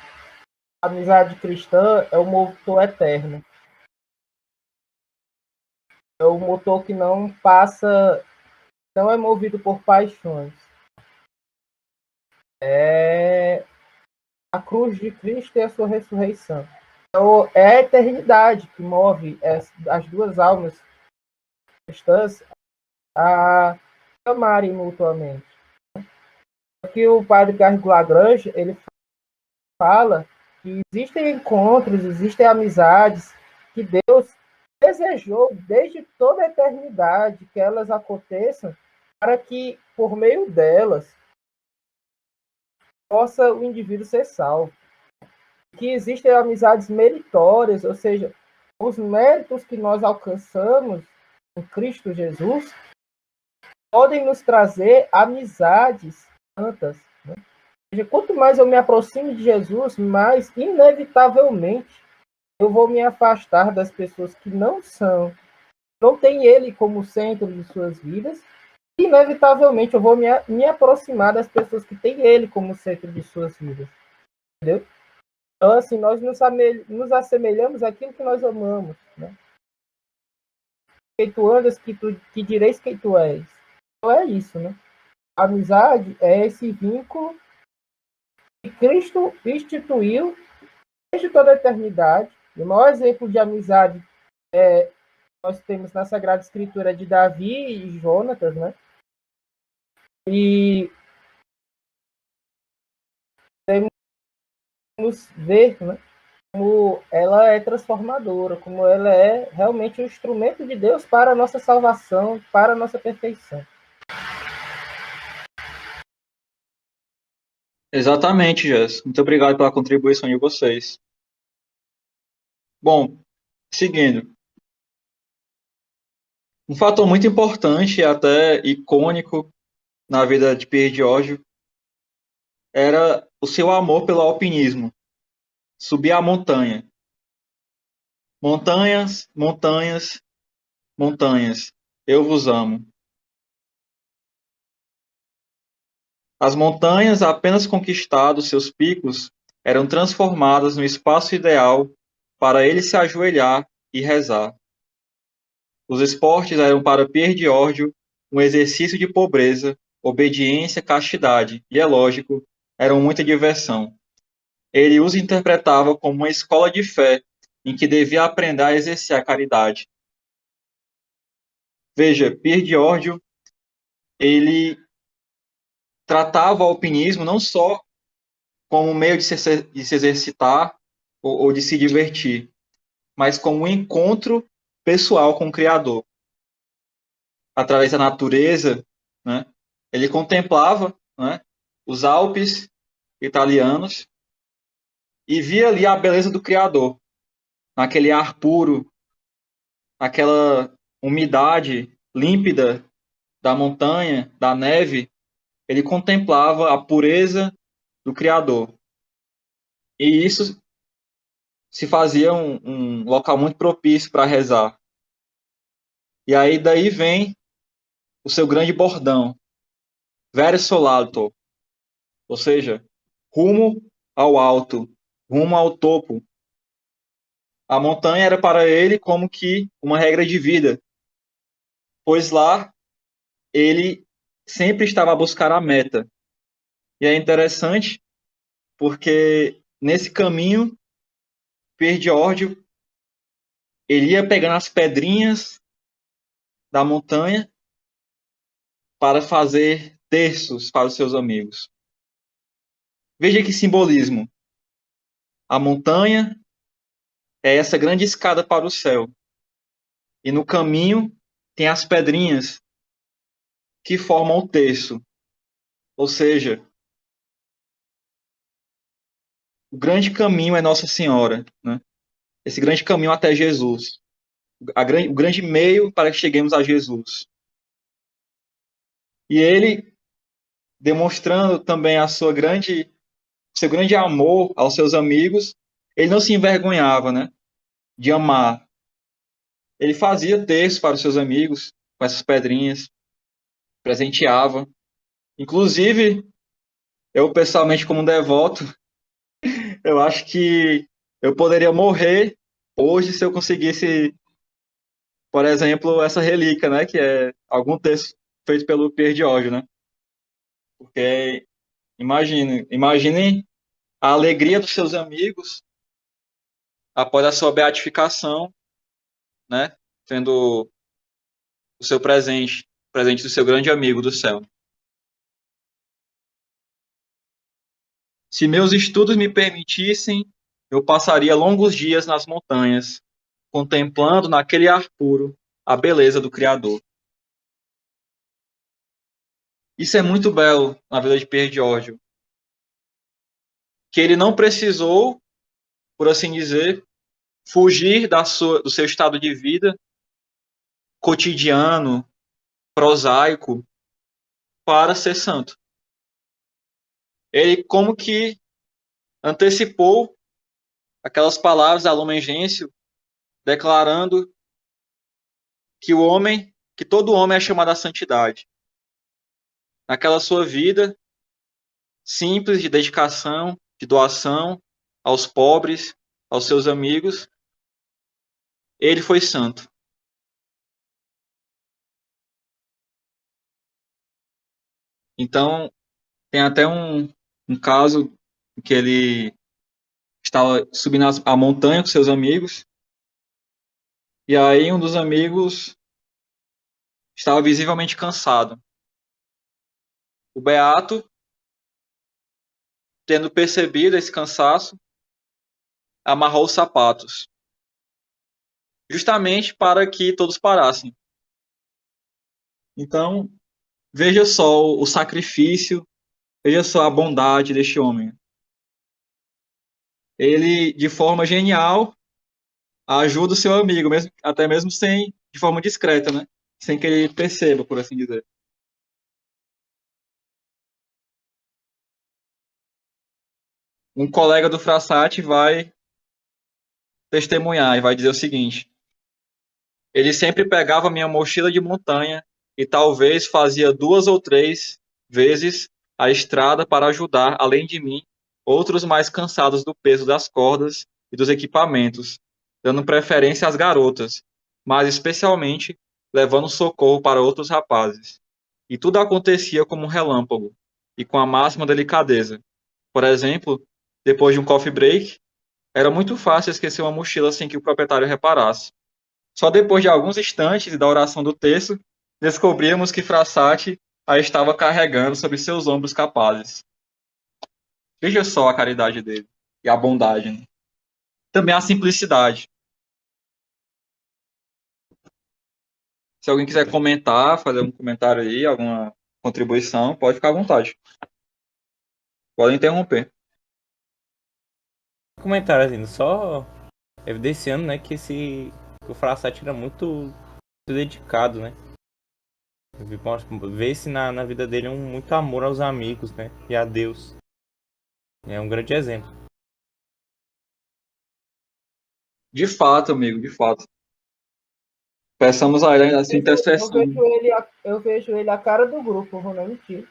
amizade cristã é o motor eterno. É o motor que não passa não é movido por paixões. É a cruz de Cristo e a sua ressurreição. Então, é a eternidade que move as duas almas cristãs a amarem mutuamente. Aqui o padre Carlos Lagrange, ele fala que existem encontros, existem amizades que Deus desejou desde toda a eternidade que elas aconteçam para que, por meio delas, possa o indivíduo ser salvo. Que existem amizades meritórias, ou seja, os méritos que nós alcançamos em Cristo Jesus podem nos trazer amizades santas. Né? Ou seja, quanto mais eu me aproximo de Jesus, mais inevitavelmente eu vou me afastar das pessoas que não têm Ele como centro de suas vidas, e inevitavelmente eu vou me aproximar das pessoas que têm Ele como centro de suas vidas. Entendeu? Então, assim, nós nos assemelhamos àquilo que nós amamos. Né? Que tu andas, que direis quem tu és. Então é isso, né? A amizade é esse vínculo que Cristo instituiu desde toda a eternidade. E o maior exemplo de amizade nós temos na Sagrada Escritura de Davi e Jonatas, né? E podemos ver, né, como ela é transformadora, como ela é realmente um instrumento de Deus para a nossa salvação, para a nossa perfeição. Exatamente, Jess. Muito obrigado pela contribuição de vocês. Bom, seguindo. Um fator muito importante e até icônico na vida de Pierre Giorgio era o seu amor pelo alpinismo. Subir a montanha. Montanhas, montanhas, montanhas. Eu vos amo. As montanhas, apenas conquistado seus picos, eram transformadas no espaço ideal para ele se ajoelhar e rezar. Os esportes eram para Pierre Giorgio um exercício de pobreza, obediência, castidade, e, é lógico, eram muita diversão. Ele os interpretava como uma escola de fé em que devia aprender a exercer a caridade. Veja, Pierre Giorgio, ele tratava o alpinismo não só como um meio de se exercitar ou de se divertir, mas como um encontro pessoal com o Criador. Através da natureza, né, ele contemplava, né, os Alpes italianos e via ali a beleza do Criador, naquele ar puro, naquela umidade límpida da montanha, da neve. Ele contemplava a pureza do Criador. E isso se fazia um local muito propício para rezar. E aí daí vem o seu grande bordão, verso l'alto, ou seja, rumo ao alto, rumo ao topo. A montanha era para ele como que uma regra de vida, pois lá ele sempre estava a buscar a meta. E é interessante porque nesse caminho, Pierre Giorgio, ele ia pegando as pedrinhas da montanha para fazer terços para os seus amigos. Veja que simbolismo. A montanha é essa grande escada para o céu. E no caminho tem as pedrinhas que formam o terço. Ou seja, o grande caminho é Nossa Senhora, né? Esse grande caminho até Jesus. O grande meio para que cheguemos a Jesus. E ele, demonstrando também seu grande amor aos seus amigos, ele não se envergonhava, né, de amar. Ele fazia terço para os seus amigos com essas pedrinhas, presenteava. Inclusive, eu pessoalmente como um devoto, eu acho que eu poderia morrer hoje se eu conseguisse, por exemplo, essa relíquia, né, que é algum terço feito pelo Pierre Diógenes, né? Porque imaginem a alegria dos seus amigos após a sua beatificação, né? Tendo o seu presente do seu grande amigo do céu. Se meus estudos me permitissem, eu passaria longos dias nas montanhas, contemplando naquele ar puro a beleza do Criador. Isso é muito belo na vida de Pierre Giorgio, que ele não precisou, por assim dizer, fugir do seu estado de vida cotidiano, prosaico, para ser santo. Ele como que antecipou aquelas palavras da Lumen Gentium, declarando que todo homem é chamado à santidade. Naquela sua vida simples de dedicação, de doação aos pobres, aos seus amigos, ele foi santo. Então, tem até um caso em que ele estava subindo a montanha com seus amigos, e aí um dos amigos estava visivelmente cansado. O Beato, tendo percebido esse cansaço, amarrou os sapatos, justamente para que todos parassem. Então, veja só o sacrifício, veja só a bondade deste homem. Ele, de forma genial, ajuda o seu amigo, mesmo, até mesmo de forma discreta, né? Sem que ele perceba, por assim dizer. Um colega do Frassati vai testemunhar e vai dizer o seguinte: ele sempre pegava minha mochila de montanha e talvez fazia 2 ou 3 vezes a estrada para ajudar, além de mim, outros mais cansados do peso das cordas e dos equipamentos, dando preferência às garotas, mas especialmente levando socorro para outros rapazes. E tudo acontecia como um relâmpago e com a máxima delicadeza. Por exemplo, depois de um coffee break, era muito fácil esquecer uma mochila sem que o proprietário reparasse. Só depois de alguns instantes e da oração do texto, descobrimos que Frassati a estava carregando sobre seus ombros capazes. Veja só a caridade dele e a bondade. Né? Também a simplicidade. Se alguém quiser comentar, fazer um comentário aí, alguma contribuição, pode ficar à vontade. Pode interromper. Comentário assim, só evidenciando, né, que o Frassati era muito dedicado, né? Vê-se na vida dele muito amor aos amigos, né? E a Deus. É um grande exemplo. De fato, amigo, de fato. Peçamos a ele essa intercessão. Eu vejo ele a cara do grupo, vou não mentir.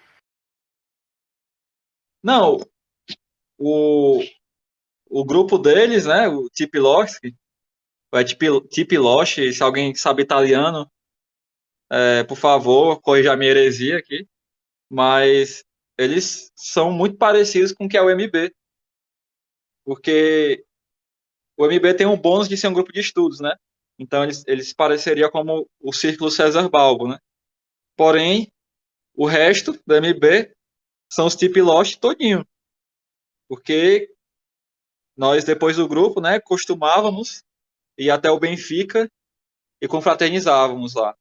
Não, o grupo deles, né, o Tipiloschi, Tipiloschi, se alguém sabe italiano, por favor, corrija a minha heresia aqui, mas eles são muito parecidos com o que é o MB, porque o MB tem um bônus de ser um grupo de estudos, né? Então eles pareceriam como o Círculo César Balbo, né? Porém, o resto do MB são os Tipiloschi todinho, porque nós, depois do grupo, né, costumávamos ir até o Benfica e confraternizávamos lá.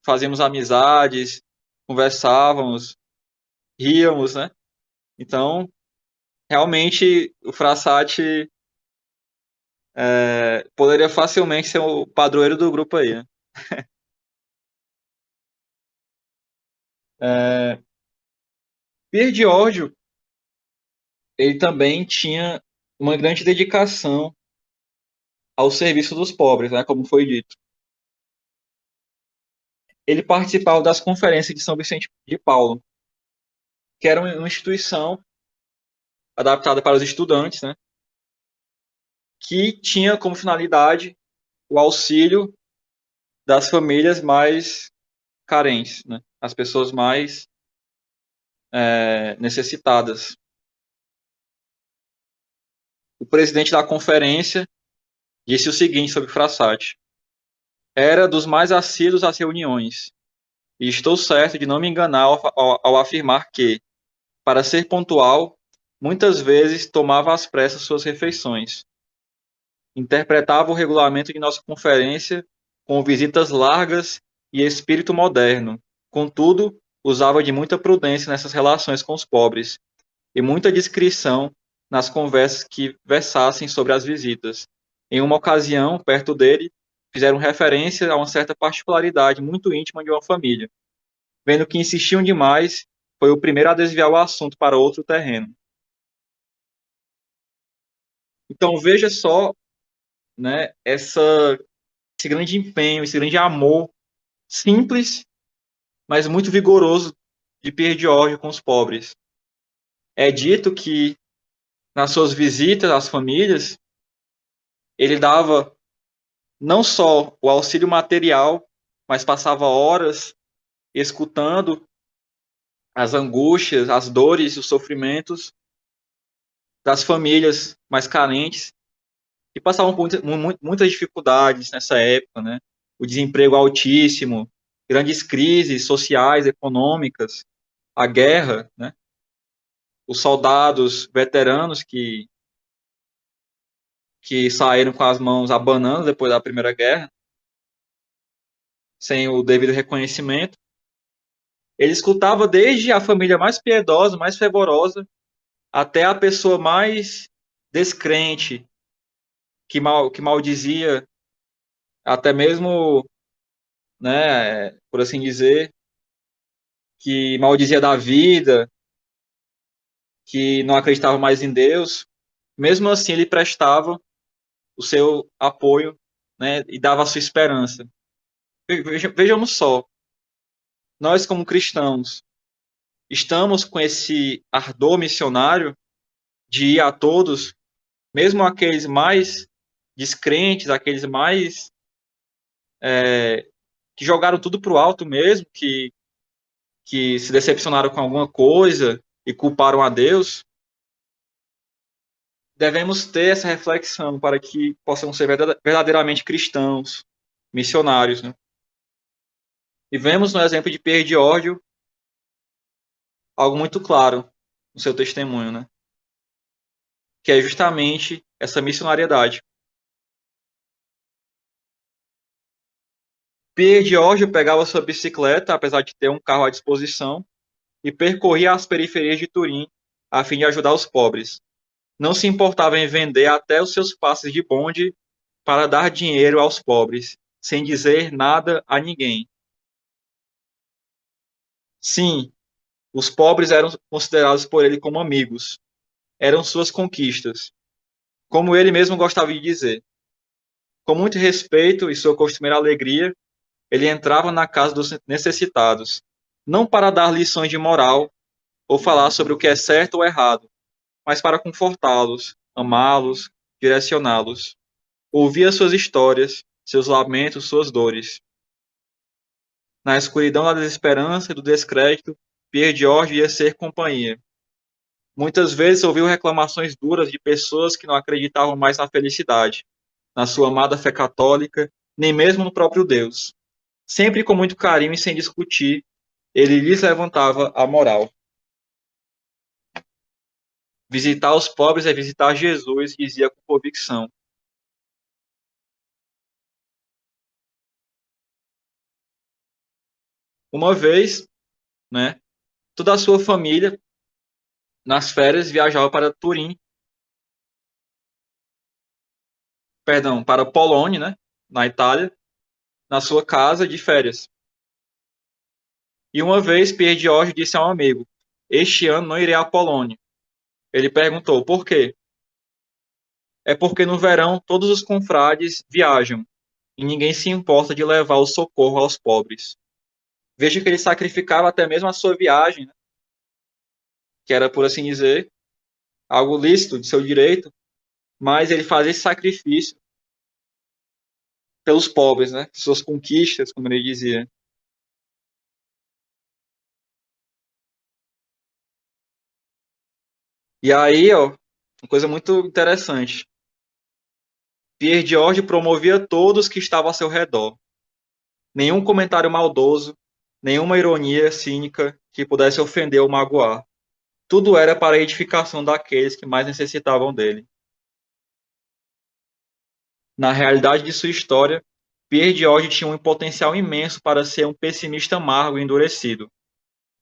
Fazíamos amizades, conversávamos, ríamos, né? Então, realmente, o Frassati poderia facilmente ser o padroeiro do grupo aí, né? Pier Giorgio, ele também tinha uma grande dedicação ao serviço dos pobres, né, como foi dito. Ele participava das conferências de São Vicente de Paulo, que era uma instituição adaptada para os estudantes, né, que tinha como finalidade o auxílio das famílias mais carentes, né? As pessoas mais necessitadas. O presidente da conferência disse o seguinte sobre Frassati: era dos mais assíduos às reuniões, e estou certo de não me enganar ao afirmar que, para ser pontual, muitas vezes tomava às pressas suas refeições. Interpretava o regulamento de nossa conferência com visitas largas e espírito moderno. Contudo, usava de muita prudência nessas relações com os pobres e muita discrição nas conversas que versassem sobre as visitas. Em uma ocasião, perto dele, fizeram referência a uma certa particularidade muito íntima de uma família. Vendo que insistiam demais, foi o primeiro a desviar o assunto para outro terreno. Então veja só, né, esse grande empenho, esse grande amor simples, mas muito vigoroso de Pierre George com os pobres. É dito que nas suas visitas às famílias, ele dava não só o auxílio material, mas passava horas escutando as angústias, as dores, os sofrimentos das famílias mais carentes que passavam por muitas dificuldades nessa época, né? O desemprego altíssimo, grandes crises sociais, econômicas, a guerra, né? Os soldados veteranos que saíram com as mãos abanando depois da Primeira Guerra, sem o devido reconhecimento. Ele escutava desde a família mais piedosa, mais fervorosa, até a pessoa mais descrente, que maldizia, até mesmo, né, por assim dizer, que maldizia da vida, que não acreditava mais em Deus. Mesmo assim, ele prestava o seu apoio, né, e dava a sua esperança. Vejamos só, nós como cristãos, estamos com esse ardor missionário de ir a todos, mesmo aqueles mais descrentes, aqueles mais que jogaram tudo para o alto mesmo, que se decepcionaram com alguma coisa e culparam a Deus. Devemos ter essa reflexão para que possamos ser verdadeiramente cristãos, missionários, né? E vemos no exemplo de Pierre Giorgio algo muito claro no seu testemunho, né? Que é justamente essa missionariedade. Pierre Giorgio pegava sua bicicleta, apesar de ter um carro à disposição, e percorria as periferias de Turim a fim de ajudar os pobres. Não se importava em vender até os seus passes de bonde para dar dinheiro aos pobres, sem dizer nada a ninguém. Sim, os pobres eram considerados por ele como amigos. Eram suas conquistas, como ele mesmo gostava de dizer. Com muito respeito e sua costumeira alegria, ele entrava na casa dos necessitados, não para dar lições de moral ou falar sobre o que é certo ou errado, mas para confortá-los, amá-los, direcioná-los. Ouvia suas histórias, seus lamentos, suas dores. Na escuridão da desesperança e do descrédito, Pierre George ia ser companhia. Muitas vezes ouviu reclamações duras de pessoas que não acreditavam mais na felicidade, na sua amada fé católica, nem mesmo no próprio Deus. Sempre com muito carinho e sem discutir, ele lhes levantava a moral. Visitar os pobres é visitar Jesus, dizia com convicção. Uma vez, né, toda a sua família, nas férias, viajava para Turim, perdão, para Polônia, né, na Itália, na sua casa de férias. E uma vez, Pierre George disse a um amigo: este ano não irei à Polônia. Ele perguntou: por quê? É porque no verão todos os confrades viajam e ninguém se importa de levar o socorro aos pobres. Veja que ele sacrificava até mesmo a sua viagem, né, que era, por assim dizer, algo lícito de seu direito, mas ele fazia esse sacrifício pelos pobres, né, suas conquistas, como ele dizia. E aí, ó, uma coisa muito interessante. Pierre George promovia todos que estavam ao seu redor. Nenhum comentário maldoso, nenhuma ironia cínica que pudesse ofender ou magoar. Tudo era para a edificação daqueles que mais necessitavam dele. Na realidade de sua história, Pierre George tinha um potencial imenso para ser um pessimista amargo e endurecido.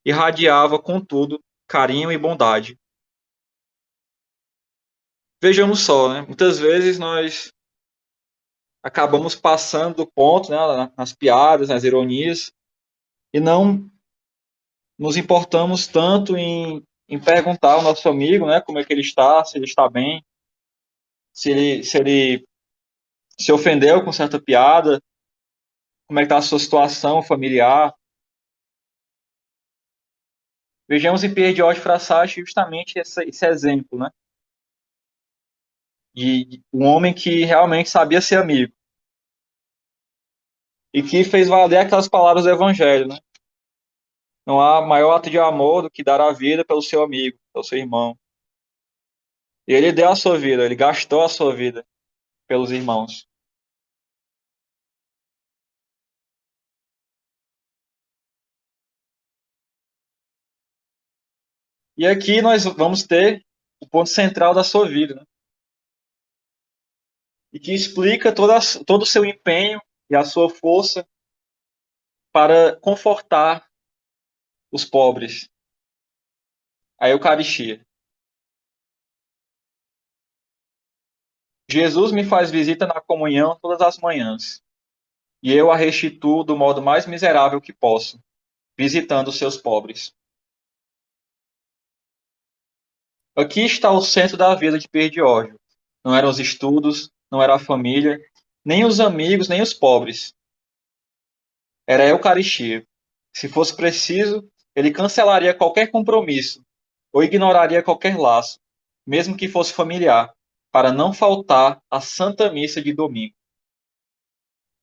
Irradiava, contudo, carinho e bondade. Vejamos só, né? Muitas vezes nós acabamos passando do ponto, né, nas piadas, nas ironias, e não nos importamos tanto em perguntar ao nosso amigo, né, como é que ele está, se ele está bem, se ele se ofendeu com certa piada, como é que está a sua situação familiar. Vejamos em Pierre Georges Frassati justamente esse exemplo, né, de um homem que realmente sabia ser amigo e que fez valer aquelas palavras do Evangelho, né? Não há maior ato de amor do que dar a vida pelo seu amigo, pelo seu irmão. E ele deu a sua vida, ele gastou a sua vida pelos irmãos. E aqui nós vamos ter o ponto central da sua vida, né? E que explica todo o seu empenho e a sua força para confortar os pobres, a Eucaristia. Jesus me faz visita na comunhão todas as manhãs, e eu a restituo do modo mais miserável que posso, visitando os seus pobres. Aqui está o centro da vida de Pierre Diógenes. Não eram os estudos, não era a família, nem os amigos, nem os pobres. Era a Eucaristia. Se fosse preciso, ele cancelaria qualquer compromisso ou ignoraria qualquer laço, mesmo que fosse familiar, para não faltar à Santa Missa de domingo.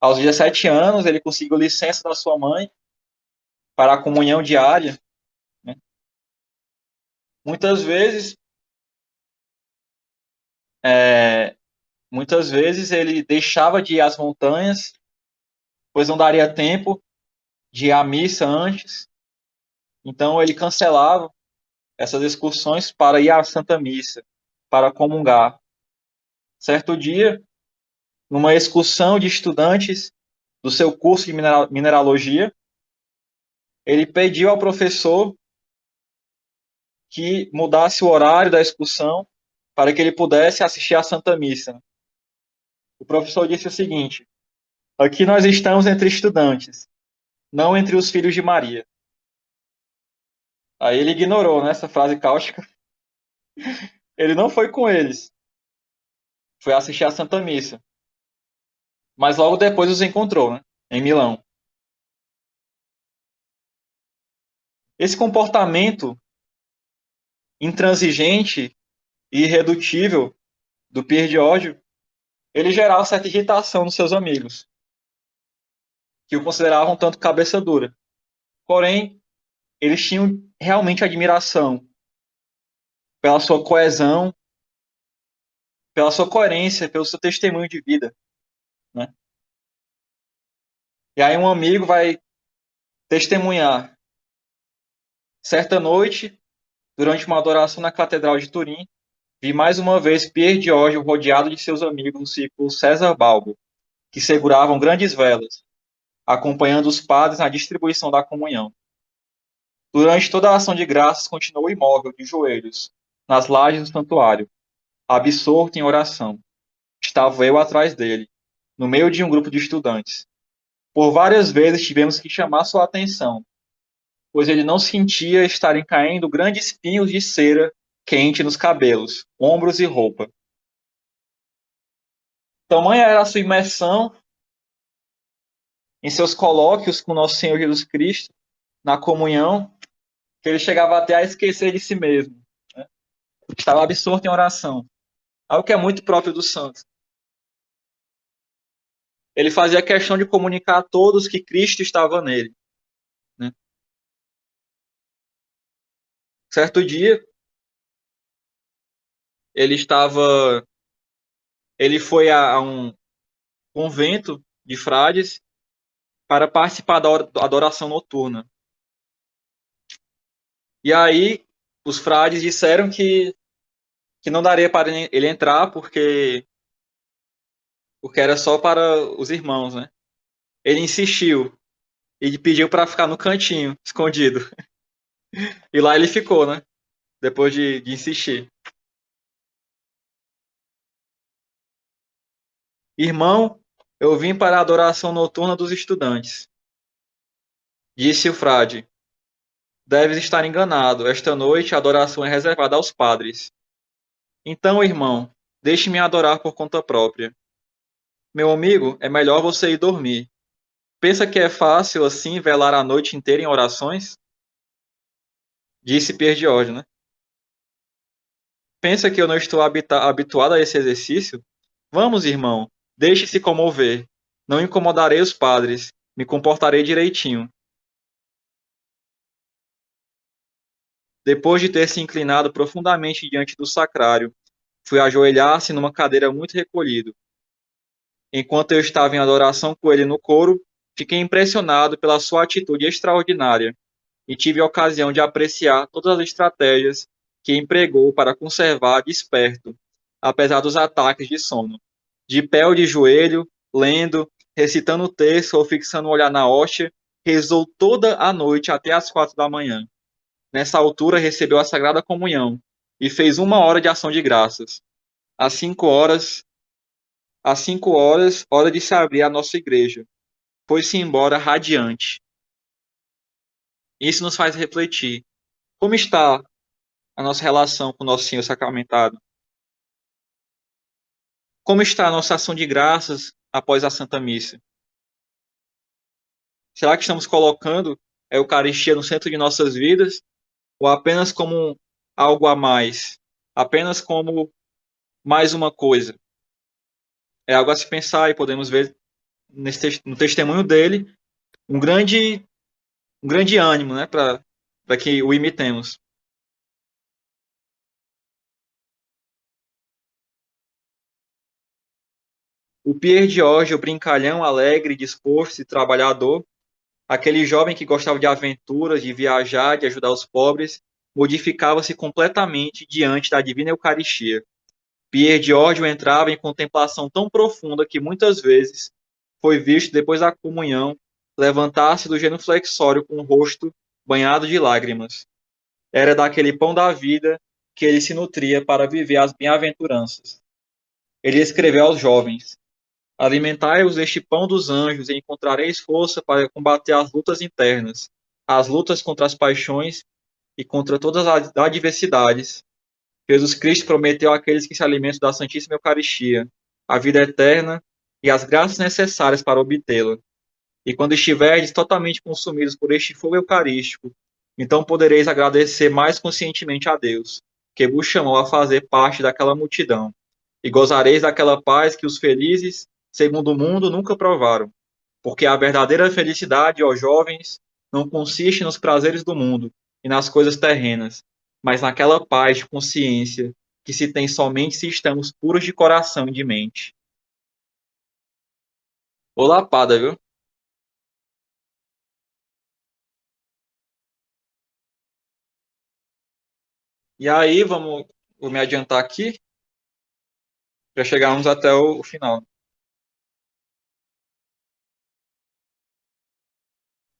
Aos 17 anos, ele conseguiu licença da sua mãe para a comunhão diária. Né? Muitas vezes, é, muitas vezes ele deixava de ir às montanhas, pois não daria tempo de ir à missa antes. Então ele cancelava essas excursões para ir à Santa Missa, para comungar. Certo dia, numa excursão de estudantes do seu curso de mineralogia, ele pediu ao professor que mudasse o horário da excursão para que ele pudesse assistir à Santa Missa. O professor disse o seguinte: aqui nós estamos entre estudantes, não entre os filhos de Maria. Aí ele ignorou, né, essa frase cáustica. Ele não foi com eles, foi assistir à Santa Missa. Mas logo depois os encontrou, né, em Milão. Esse comportamento intransigente e irredutível do Pierre Diógenes, ele gerava certa irritação nos seus amigos, que o consideravam tanto cabeça dura. Porém, eles tinham realmente admiração pela sua coesão, pela sua coerência, pelo seu testemunho de vida, né? E aí um amigo vai testemunhar. Certa noite, durante uma adoração na Catedral de Turim, vi mais uma vez Pierre Diógenes rodeado de seus amigos no círculo César Balbo, que seguravam grandes velas, acompanhando os padres na distribuição da comunhão. Durante toda a ação de graças, continuou imóvel, de joelhos, nas lajes do santuário, absorto em oração. Estava eu atrás dele, no meio de um grupo de estudantes. Por várias vezes tivemos que chamar sua atenção, pois ele não sentia estarem caindo grandes pinhos de cera quente nos cabelos, ombros e roupa. Tamanha era a sua imersão em seus colóquios com nosso Senhor Jesus Cristo, na comunhão, que ele chegava até a esquecer de si mesmo. Né? Estava absorto em oração. Algo que é muito próprio dos santos. Ele fazia questão de comunicar a todos que Cristo estava nele. Né? Certo dia, ele foi a um convento de frades para participar da adoração noturna. E aí os frades disseram que não daria para ele entrar porque era só para os irmãos, né? Ele insistiu e pediu para ficar no cantinho, escondido. E lá ele ficou, né? Depois de insistir. Irmão, eu vim para a adoração noturna dos estudantes. Disse o frade. Deves estar enganado. Esta noite a adoração é reservada aos padres. Então, irmão, deixe-me adorar por conta própria. Meu amigo, é melhor você ir dormir. Pensa que é fácil assim velar a noite inteira em orações? Disse Pierre George, né? Pensa que eu não estou habituado a esse exercício? Vamos, irmão, deixe-se comover. Não incomodarei os padres. Me comportarei direitinho. Depois de ter se inclinado profundamente diante do sacrário, fui ajoelhar-se numa cadeira muito recolhido. Enquanto eu estava em adoração com ele no coro, fiquei impressionado pela sua atitude extraordinária e tive a ocasião de apreciar todas as estratégias que empregou para conservar desperto, apesar dos ataques de sono. De pé ou de joelho, lendo, recitando o texto ou fixando o olhar na hóstia, rezou toda a noite até as 4 da manhã. Nessa altura recebeu a Sagrada Comunhão e fez 1 hora de ação de graças. Às 5 horas, hora de se abrir a nossa igreja. Foi-se embora radiante. Isso nos faz refletir. Como está a nossa relação com o nosso Senhor sacramentado? Como está a nossa ação de graças após a Santa Missa? Será que estamos colocando a Eucaristia no centro de nossas vidas ou apenas como algo a mais? Apenas como mais uma coisa? É algo a se pensar e podemos ver no testemunho dele um grande ânimo, né, para que o imitemos. O Pierre George, o brincalhão alegre, disposto e trabalhador, aquele jovem que gostava de aventuras, de viajar, de ajudar os pobres, modificava-se completamente diante da divina Eucaristia. Pierre George entrava em contemplação tão profunda que muitas vezes foi visto depois da comunhão levantar-se do genuflexório com o rosto banhado de lágrimas. Era daquele pão da vida que ele se nutria para viver as bem-aventuranças. Ele escreveu aos jovens: alimentai-os deste pão dos anjos e encontrareis força para combater as lutas internas, as lutas contra as paixões e contra todas as adversidades. Jesus Cristo prometeu àqueles que se alimentam da Santíssima Eucaristia a vida eterna e as graças necessárias para obtê-la. E quando estiverdes totalmente consumidos por este fogo eucarístico, então podereis agradecer mais conscientemente a Deus, que vos chamou a fazer parte daquela multidão, e gozareis daquela paz que os felizes, segundo o mundo, nunca provaram. Porque a verdadeira felicidade, ó jovens, não consiste nos prazeres do mundo e nas coisas terrenas, mas naquela paz de consciência que se tem somente se estamos puros de coração e de mente. Ô lapada, viu? E aí, vou me adiantar aqui para chegarmos até o final.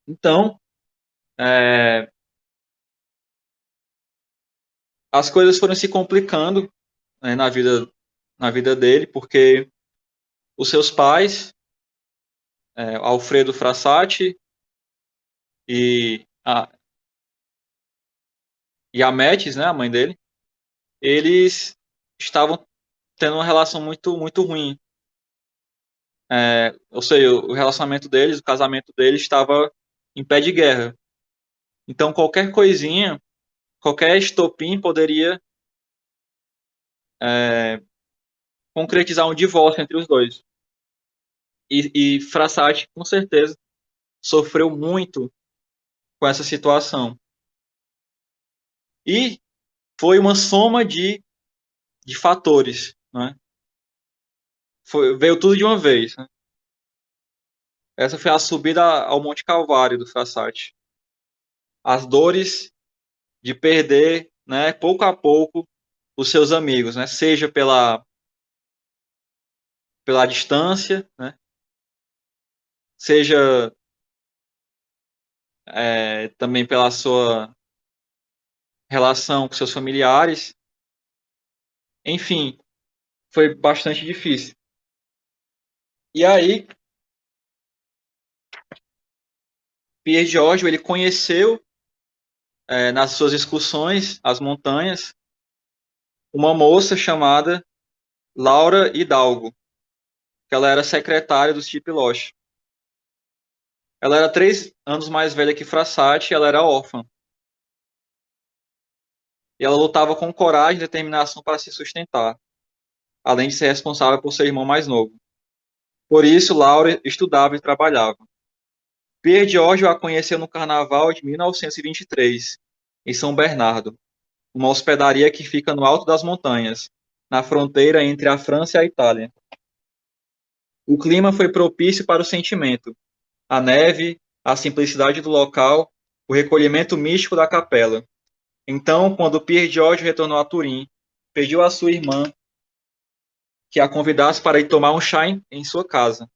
Então, é, as coisas foram se complicando, né, na vida dele, porque os seus pais, Alfredo Frassati e a Metis, né, a mãe dele, eles estavam tendo uma relação muito, muito ruim. Ou seja, o relacionamento deles, o casamento deles estava em pé de guerra. Então, qualquer coisinha, qualquer estopim poderia concretizar um divórcio entre os dois. E Frassati, com certeza, sofreu muito com essa situação. E foi uma soma de fatores, né? Veio tudo de uma vez, né? Essa foi a subida ao Monte Calvário do Frassati. As dores de perder, né, pouco a pouco, os seus amigos, né? Seja pela distância, né? Seja também pela sua relação com seus familiares. Enfim, foi bastante difícil. E aí, Pierre Giorgio, ele conheceu, nas suas excursões às montanhas, uma moça chamada Laura Hidalgo, que ela era secretária do Chip Loche. Ela era 3 anos mais velha que Frassati, ela era órfã. E ela lutava com coragem e determinação para se sustentar, além de ser responsável por seu irmão mais novo. Por isso, Laura estudava e trabalhava. Pierre Giorgio a conheceu no Carnaval de 1923, em São Bernardo, uma hospedaria que fica no alto das montanhas, na fronteira entre a França e a Itália. O clima foi propício para o sentimento. A neve, a simplicidade do local, o recolhimento místico da capela. Então, quando Pierre Giorgio retornou a Turim, pediu à sua irmã que a convidasse para ir tomar um chá em sua casa.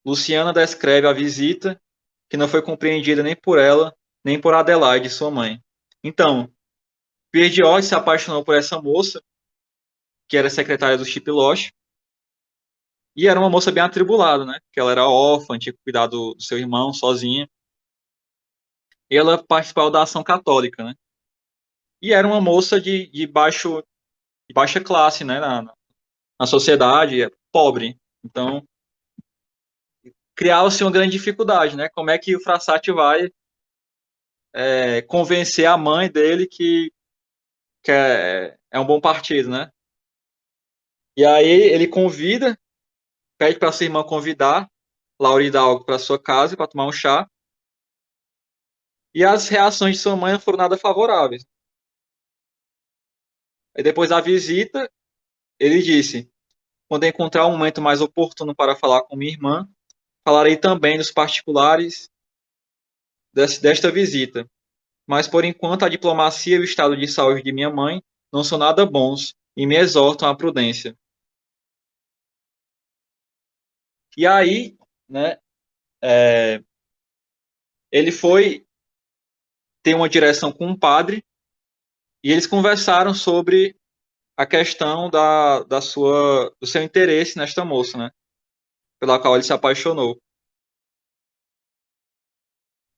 Luciana descreve a visita, que não foi compreendida nem por ela, nem por Adelaide, sua mãe. Então, Pierre Giorgio se apaixonou por essa moça, que era secretária do Chip Loche, e era uma moça bem atribulada, né? Porque ela era órfã, tinha que cuidar do seu irmão sozinha. E ela participava da ação católica, né? E era uma moça de baixa classe, né? Na sociedade, pobre. Então, criava-se uma grande dificuldade, né? Como é que o Frassati vai convencer a mãe dele que é um bom partido, né? E aí ele pede para sua irmã convidar Laura Hidalgo para sua casa para tomar um chá. E as reações de sua mãe não foram nada favoráveis. Aí depois da visita, ele disse: quando encontrar um momento mais oportuno para falar com minha irmã, falarei também dos particulares desta visita. Mas por enquanto a diplomacia e o estado de saúde de minha mãe não são nada bons e me exortam à prudência. E aí, né, ele foi ter uma direção com um padre e eles conversaram sobre a questão do seu interesse nesta moça, né, pela qual ele se apaixonou.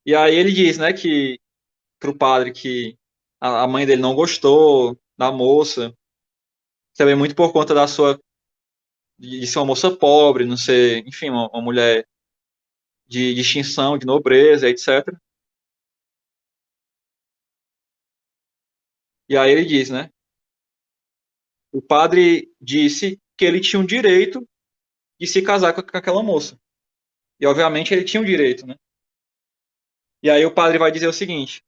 E aí ele diz, né, que pro padre que a mãe dele não gostou da moça, também muito por conta de ser uma moça pobre, não ser, enfim, uma mulher de distinção, de nobreza, etc. E aí ele diz, né? O padre disse que ele tinha um direito de se casar com aquela moça. E obviamente ele tinha um direito, né? E aí o padre vai dizer o seguinte: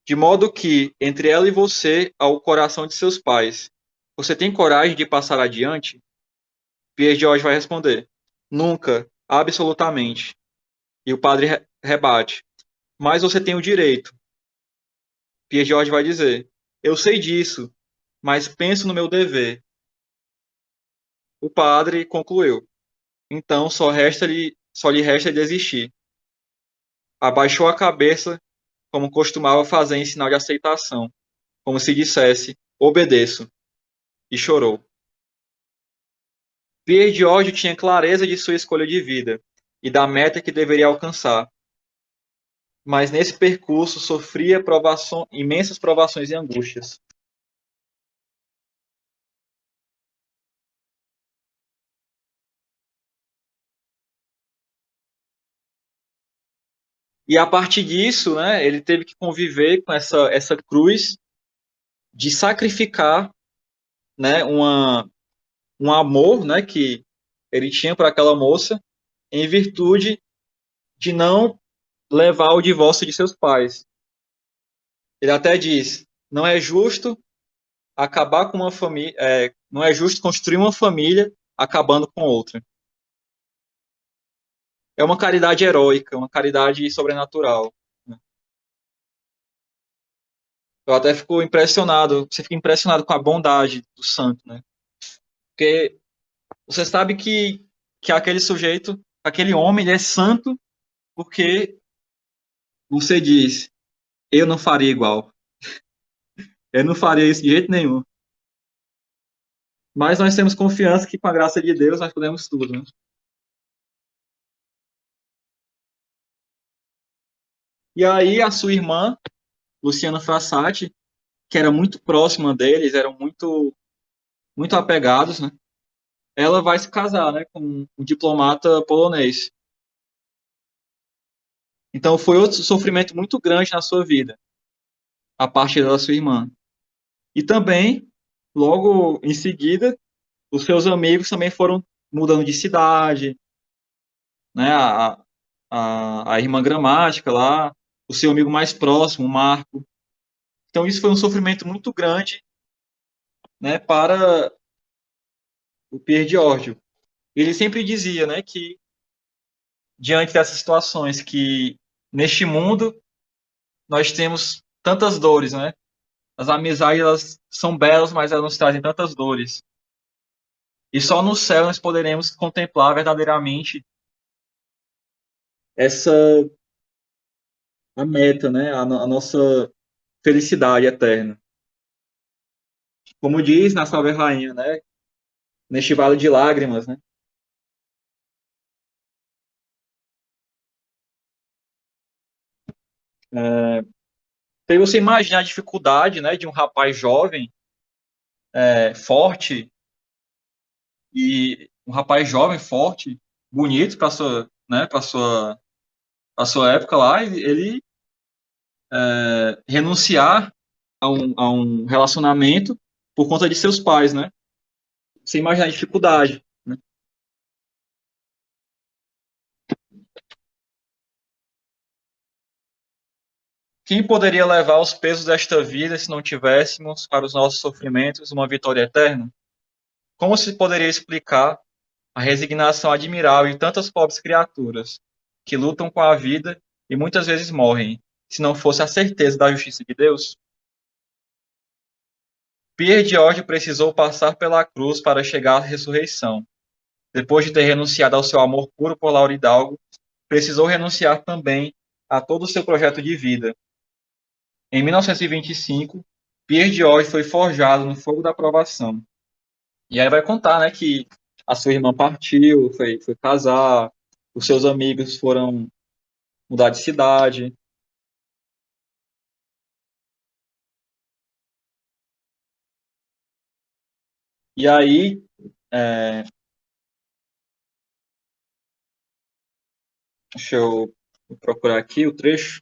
de modo que entre ela e você há o coração de seus pais. Você tem coragem de passar adiante? Pierre George vai responder: nunca, absolutamente. E o padre rebate: mas você tem o direito. Pierre George vai dizer: eu sei disso, mas penso no meu dever. O padre concluiu: então só lhe resta desistir. Abaixou a cabeça, como costumava fazer em sinal de aceitação, como se dissesse: obedeço, e chorou. Pierre George tinha clareza de sua escolha de vida e da meta que deveria alcançar, mas nesse percurso sofria imensas provações e angústias. E a partir disso, né, ele teve que conviver com essa cruz de sacrificar, né, um amor, né, que ele tinha para aquela moça, em virtude de não levar ao divórcio de seus pais. Ele até diz: não é justo acabar com uma família, não é justo construir uma família acabando com outra. É uma caridade heróica, uma caridade sobrenatural. Né? Eu até fico impressionado, você fica impressionado com a bondade do santo, né? Porque você sabe que aquele sujeito, aquele homem, ele é santo porque você diz, eu não faria igual. Eu não faria isso de jeito nenhum. Mas nós temos confiança que com a graça de Deus nós podemos tudo, né? E aí a sua irmã, Luciana Frassati, que era muito próxima deles, eram muito apegados, né? Ela vai se casar, né, com um diplomata polonês. Então foi outro sofrimento muito grande na sua vida, a parte da sua irmã. E também, logo em seguida, os seus amigos também foram mudando de cidade, né? A irmã gramática lá, o seu amigo mais próximo, o Marco. Então isso foi um sofrimento muito grande, né, para o Pier Giorgio. Ele sempre dizia, né, que diante dessas situações que neste mundo nós temos tantas dores, né? As amizades elas são belas, mas elas nos trazem tantas dores. E só no céu nós poderemos contemplar verdadeiramente essa a meta, né? A nossa felicidade eterna. Como diz na Salve Rainha, né? Neste vale de lágrimas, né? Então você imagina a dificuldade, né, de um rapaz jovem, forte e um rapaz jovem, forte, bonito para sua, né, para sua época lá, ele renunciar a um relacionamento por conta de seus pais, né? Você imagina a dificuldade, né? Quem poderia levar os pesos desta vida se não tivéssemos para os nossos sofrimentos uma vitória eterna? Como se poderia explicar a resignação admirável de tantas pobres criaturas que lutam com a vida e muitas vezes morrem, se não fosse a certeza da justiça de Deus? Pierre George precisou passar pela cruz para chegar à ressurreição. Depois de ter renunciado ao seu amor puro por Laura Hidalgo, precisou renunciar também a todo o seu projeto de vida. Em 1925, Pierre George foi forjado no fogo da provação. E aí vai contar, né, que a sua irmã partiu, foi casar, os seus amigos foram mudar de cidade. E aí, é, deixa eu procurar aqui o trecho.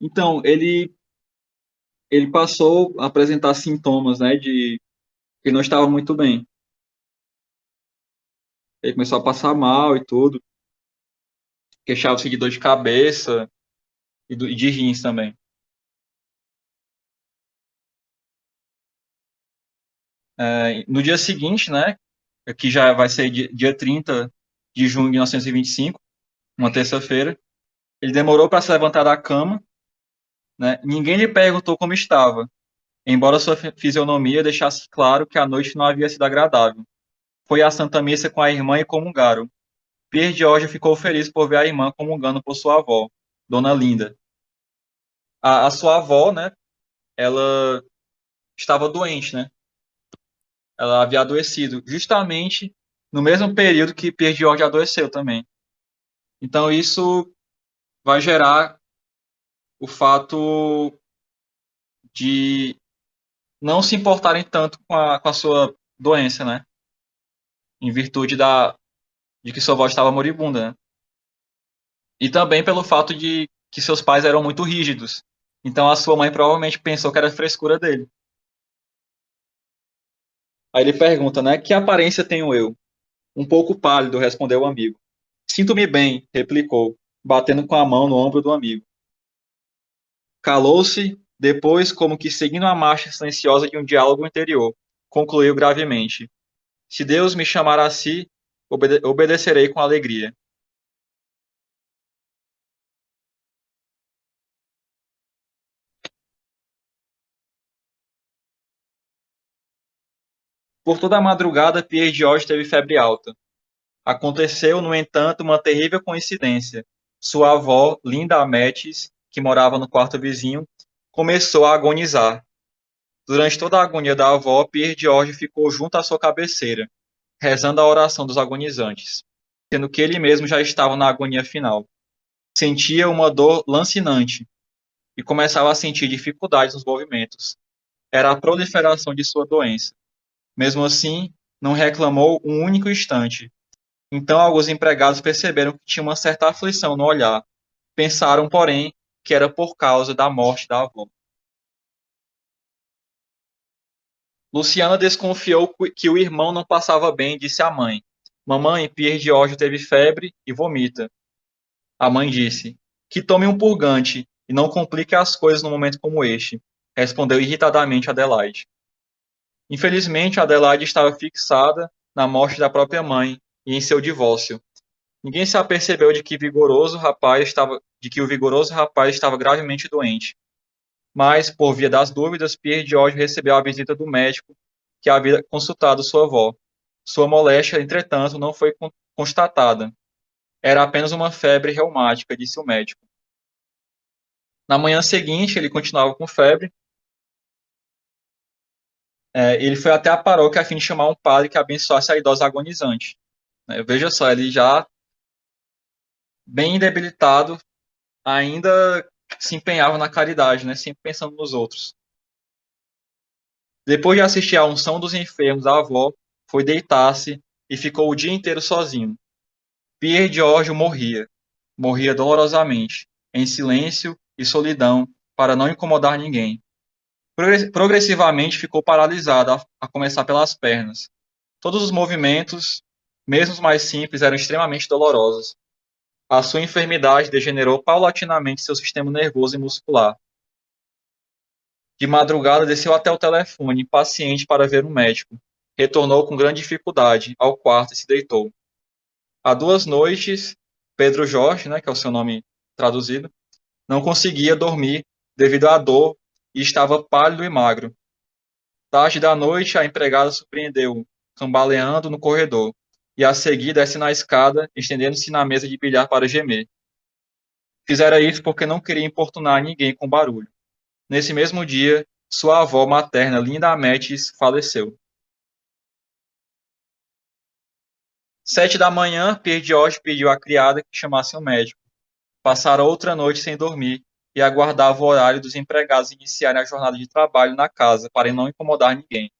Então, ele passou a apresentar sintomas, né, de que não estava muito bem. Ele começou a passar mal e tudo, queixava-se de dor de cabeça e de rins também. No dia seguinte, né, que já vai ser dia 30 de junho de 1925, uma terça-feira, ele demorou para se levantar da cama, né? Ninguém lhe perguntou como estava, embora sua fisionomia deixasse claro que a noite não havia sido agradável. Foi à Santa Missa com a irmã e comungaram. Pierre George ficou feliz por ver a irmã comungando por sua avó, Dona Linda. A sua avó, né, ela estava doente, né? Ela havia adoecido justamente no mesmo período que Pierre George adoeceu também. Então isso vai gerar o fato de não se importarem tanto com a sua doença, né? Em virtude de que sua avó estava moribunda, né? E também pelo fato de que seus pais eram muito rígidos. Então a sua mãe provavelmente pensou que era frescura dele. Aí ele pergunta, né? Que aparência tenho eu? Um pouco pálido, respondeu o amigo. Sinto-me bem, replicou, batendo com a mão no ombro do amigo. Calou-se, depois, como que seguindo a marcha silenciosa de um diálogo interior, concluiu gravemente: Se Deus me chamar a si, obedecerei com alegria. Por toda a madrugada, Pierre George teve febre alta. Aconteceu, no entanto, uma terrível coincidência. Sua avó, Linda Ametes, que morava no quarto vizinho, começou a agonizar. Durante toda a agonia da avó, Pierre George ficou junto à sua cabeceira, rezando a oração dos agonizantes, sendo que ele mesmo já estava na agonia final. Sentia uma dor lancinante e começava a sentir dificuldades nos movimentos. Era a proliferação de sua doença. Mesmo assim, não reclamou um único instante. Então, alguns empregados perceberam que tinha uma certa aflição no olhar. Pensaram, porém, que era por causa da morte da avó. Luciana desconfiou que o irmão não passava bem e disse à mãe: Mamãe, Pierre George teve febre e vomita. A mãe disse: Que tome um purgante e não complique as coisas num momento como este, respondeu irritadamente Adelaide. Infelizmente, Adelaide estava fixada na morte da própria mãe e em seu divórcio. Ninguém se apercebeu de que o vigoroso rapaz estava gravemente doente. Mas, por via das dúvidas, Pierre George recebeu a visita do médico que havia consultado sua avó. Sua moléstia, entretanto, não foi constatada. Era apenas uma febre reumática, disse o médico. Na manhã seguinte, ele continuava com febre. Ele foi até a paróquia a fim de chamar um padre que abençoasse a idosa agonizante. Veja só, ele já bem debilitado, ainda se empenhava na caridade, né? Sempre pensando nos outros. Depois de assistir à unção dos enfermos da avó, foi deitar-se e ficou o dia inteiro sozinho. Pierre George morria. Morria dolorosamente, em silêncio e solidão, para não incomodar ninguém. Progressivamente ficou paralisado, a começar pelas pernas. Todos os movimentos, mesmo os mais simples, eram extremamente dolorosos. A sua enfermidade degenerou paulatinamente seu sistema nervoso e muscular. De madrugada, desceu até o telefone, impaciente para ver um médico. Retornou com grande dificuldade ao quarto e se deitou. Há 2 noites, Pedro Jorge, né, que é o seu nome traduzido, não conseguia dormir devido à dor e estava pálido e magro. Tarde da noite, a empregada surpreendeu-o, cambaleando no corredor, e a seguir desce na escada, estendendo-se na mesa de bilhar para gemer. Fizera isso porque não queria importunar ninguém com barulho. Nesse mesmo dia, sua avó materna, Linda Ametes, faleceu. 7 da manhã, Pierre George pediu à criada que chamasse um médico. Passara outra noite sem dormir e aguardava o horário dos empregados iniciarem a jornada de trabalho na casa, para não incomodar ninguém.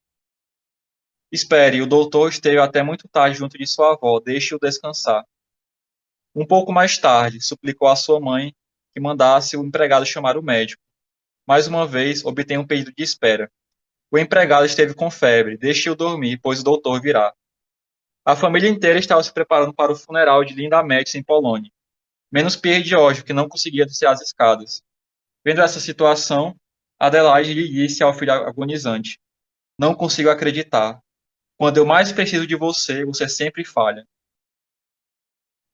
Espere, o doutor esteve até muito tarde junto de sua avó, deixe-o descansar. Um pouco mais tarde, suplicou à sua mãe que mandasse o empregado chamar o médico. Mais uma vez, obtém um pedido de espera. O empregado esteve com febre, deixe-o dormir, pois o doutor virá. A família inteira estava se preparando para o funeral de Linda Metz em Polônia, menos Pierre George, que não conseguia descer as escadas. Vendo essa situação, Adelaide lhe disse ao filho agonizante: Não consigo acreditar. Quando eu mais preciso de você, você sempre falha.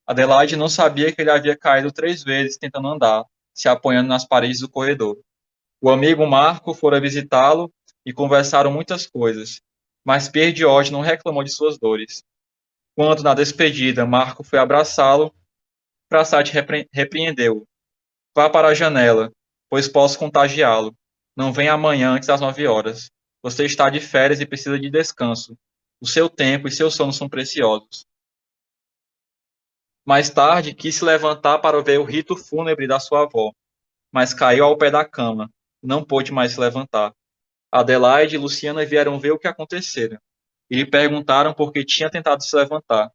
Adelaide não sabia que ele havia caído 3 vezes tentando andar, se apoiando nas paredes do corredor. O amigo Marco fora visitá-lo e conversaram muitas coisas, mas Pierre George não reclamou de suas dores. Quando, na despedida, Marco foi abraçá-lo, Frassati repreendeu-o. Vá para a janela, pois posso contagiá-lo. Não venha amanhã antes das 9 horas. Você está de férias e precisa de descanso. O seu tempo e seu sono são preciosos. Mais tarde, quis se levantar para ver o rito fúnebre da sua avó, mas caiu ao pé da cama. Não pôde mais se levantar. Adelaide e Luciana vieram ver o que acontecera e lhe perguntaram por que tinha tentado se levantar.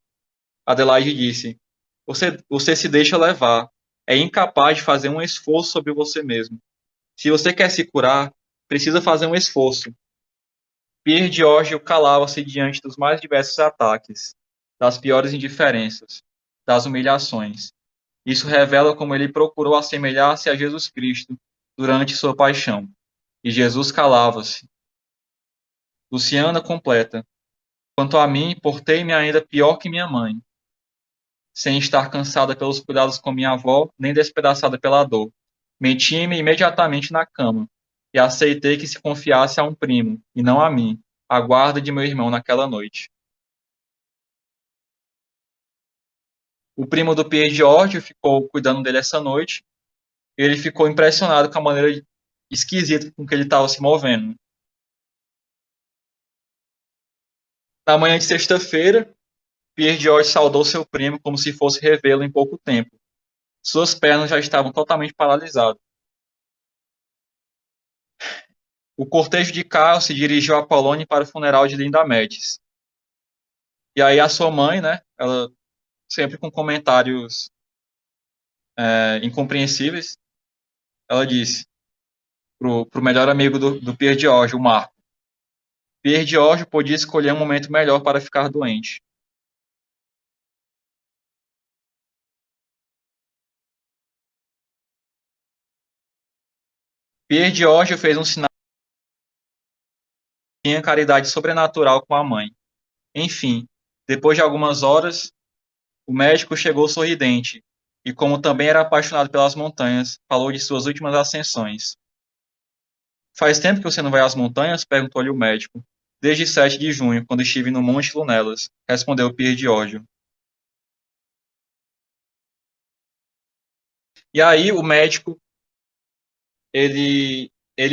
Adelaide disse: você se deixa levar. É incapaz de fazer um esforço sobre você mesmo. Se você quer se curar, precisa fazer um esforço. Pierre Giorgio calava-se diante dos mais diversos ataques, das piores indiferenças, das humilhações. Isso revela como ele procurou assemelhar-se a Jesus Cristo durante sua paixão. E Jesus calava-se. Luciana completa: quanto a mim, portei-me ainda pior que minha mãe, sem estar cansada pelos cuidados com minha avó, nem despedaçada pela dor. Meti-me imediatamente na cama e aceitei que se confiasse a um primo, e não a mim, a guarda de meu irmão naquela noite. O primo do Pierre Giorgio ficou cuidando dele essa noite, e ele ficou impressionado com a maneira esquisita com que ele estava se movendo. Na manhã de sexta-feira, Pierre Giorgio saudou seu primo como se fosse revê-lo em pouco tempo. Suas pernas já estavam totalmente paralisadas. O cortejo de carro se dirigiu a Polônia para o funeral de Linda Metz. E aí a sua mãe, né, ela sempre com comentários incompreensíveis, ela disse pro melhor amigo do Pierre Giorgio, o Marco: Pierre Giorgio podia escolher um momento melhor para ficar doente. Pierre Giorgio fez um sinal de caridade sobrenatural com a mãe. Enfim, depois de algumas horas, o médico chegou sorridente e, como também era apaixonado pelas montanhas, falou de suas últimas ascensões. Faz tempo que você não vai às montanhas? Perguntou-lhe o médico. Desde 7 de junho, quando estive no Monte Lunelas, respondeu Pierre Giorgio. E aí o médico, ele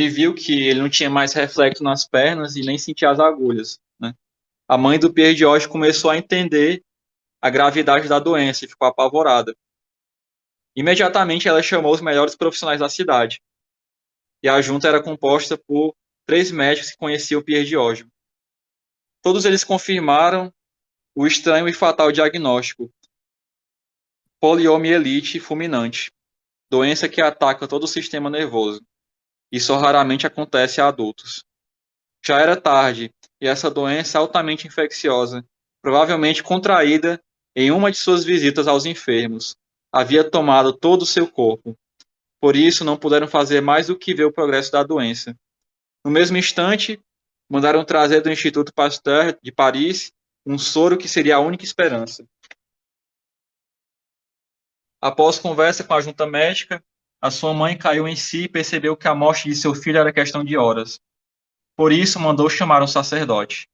viu que ele não tinha mais reflexo nas pernas e nem sentia as agulhas, né? A mãe do Pierre Giorgio começou a entender a gravidade da doença e ficou apavorada. Imediatamente ela chamou os melhores profissionais da cidade. E a junta era composta por 3 médicos que conheciam Pierre Giorgio. Todos eles confirmaram o estranho e fatal diagnóstico: poliomielite fulminante, doença que ataca todo o sistema nervoso. Isso raramente acontece a adultos. Já era tarde, e essa doença altamente infecciosa, provavelmente contraída em uma de suas visitas aos enfermos, havia tomado todo o seu corpo. Por isso, não puderam fazer mais do que ver o progresso da doença. No mesmo instante, mandaram trazer do Instituto Pasteur de Paris um soro que seria a única esperança. Após conversa com a junta médica, a sua mãe caiu em si e percebeu que a morte de seu filho era questão de horas. Por isso, mandou chamar um sacerdote.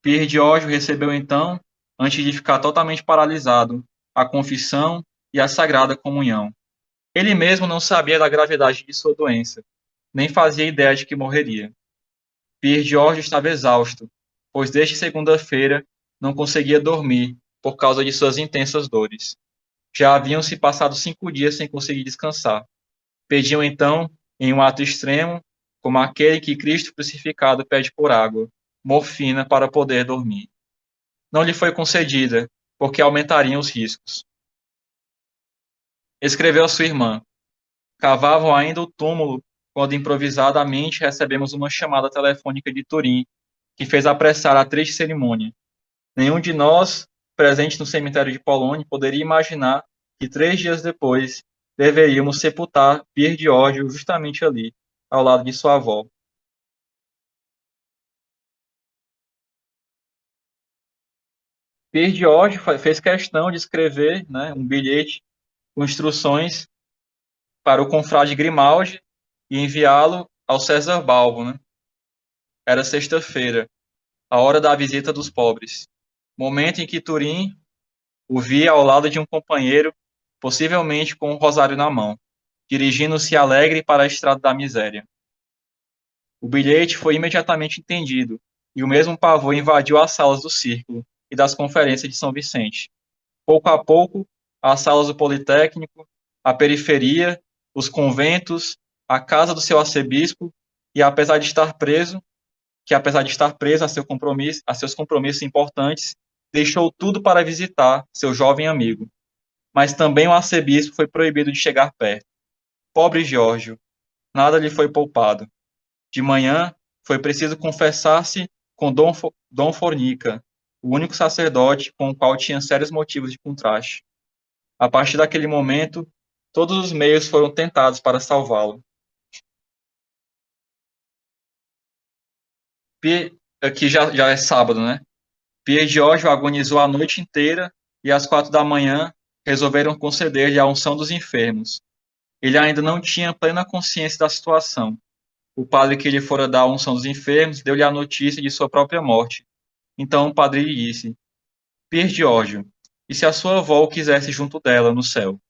Pierre Giorgio recebeu então, antes de ficar totalmente paralisado, a confissão e a sagrada comunhão. Ele mesmo não sabia da gravidade de sua doença, nem fazia ideia de que morreria. Pierre Giorgio estava exausto, pois desde segunda-feira não conseguia dormir por causa de suas intensas dores. Já haviam se passado 5 dias sem conseguir descansar. Pediam então, em um ato extremo, como aquele que Cristo crucificado pede por água, morfina para poder dormir. Não lhe foi concedida, porque aumentariam os riscos. Escreveu a sua irmã: cavavam ainda o túmulo quando improvisadamente recebemos uma chamada telefônica de Turim, que fez apressar a triste cerimônia. Nenhum de nós, presente no cemitério de Polônia, poderia imaginar que 3 dias depois deveríamos sepultar Pierre Giorgio justamente ali, ao lado de sua avó. Pierre Giorgio fez questão de escrever, né, um bilhete com instruções para o confrade Grimaldi e enviá-lo ao César Balbo, né? Era sexta-feira, a hora da visita dos pobres, momento em que Turim o via ao lado de um companheiro, possivelmente com um rosário na mão, dirigindo-se alegre para a estrada da miséria. O bilhete foi imediatamente entendido, e o mesmo pavor invadiu as salas do círculo e das conferências de São Vicente. Pouco a pouco, as salas do Politécnico, a periferia, os conventos, a casa do seu arcebispo, e apesar de estar preso a seus compromissos importantes, deixou tudo para visitar seu jovem amigo, mas também o arcebispo foi proibido de chegar perto. Pobre Giorgio, nada lhe foi poupado. De manhã, foi preciso confessar-se com Dom Fornica, o único sacerdote com o qual tinha sérios motivos de contraste. A partir daquele momento, todos os meios foram tentados para salvá-lo. Aqui já é sábado, né? Pier Giorgio agonizou a noite inteira e às 4 da manhã resolveram conceder-lhe a unção dos enfermos. Ele ainda não tinha plena consciência da situação. O padre que lhe fora dar a unção dos enfermos deu-lhe a notícia de sua própria morte. Então o padre lhe disse: Pier Giorgio, e se a sua avó o quisesse junto dela, no céu?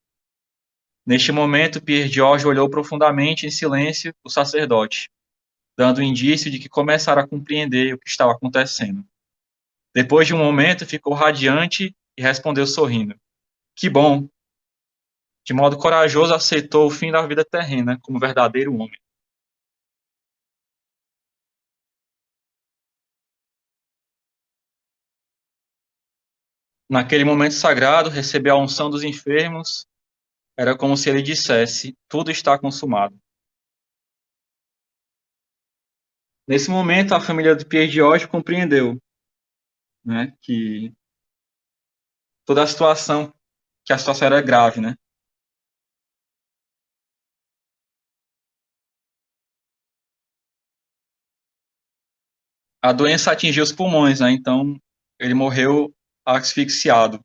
Neste momento, Pier Giorgio olhou profundamente em silêncio o sacerdote, dando indício de que começara a compreender o que estava acontecendo. Depois de um momento, ficou radiante e respondeu sorrindo: Que bom! De modo corajoso, aceitou o fim da vida terrena como verdadeiro homem. Naquele momento sagrado, receber a unção dos enfermos era como se ele dissesse: tudo está consumado. Nesse momento, a família de Pier Giorgio compreendeu, né, que toda que a situação era grave, né? A doença atingiu os pulmões, né? Então ele morreu asfixiado,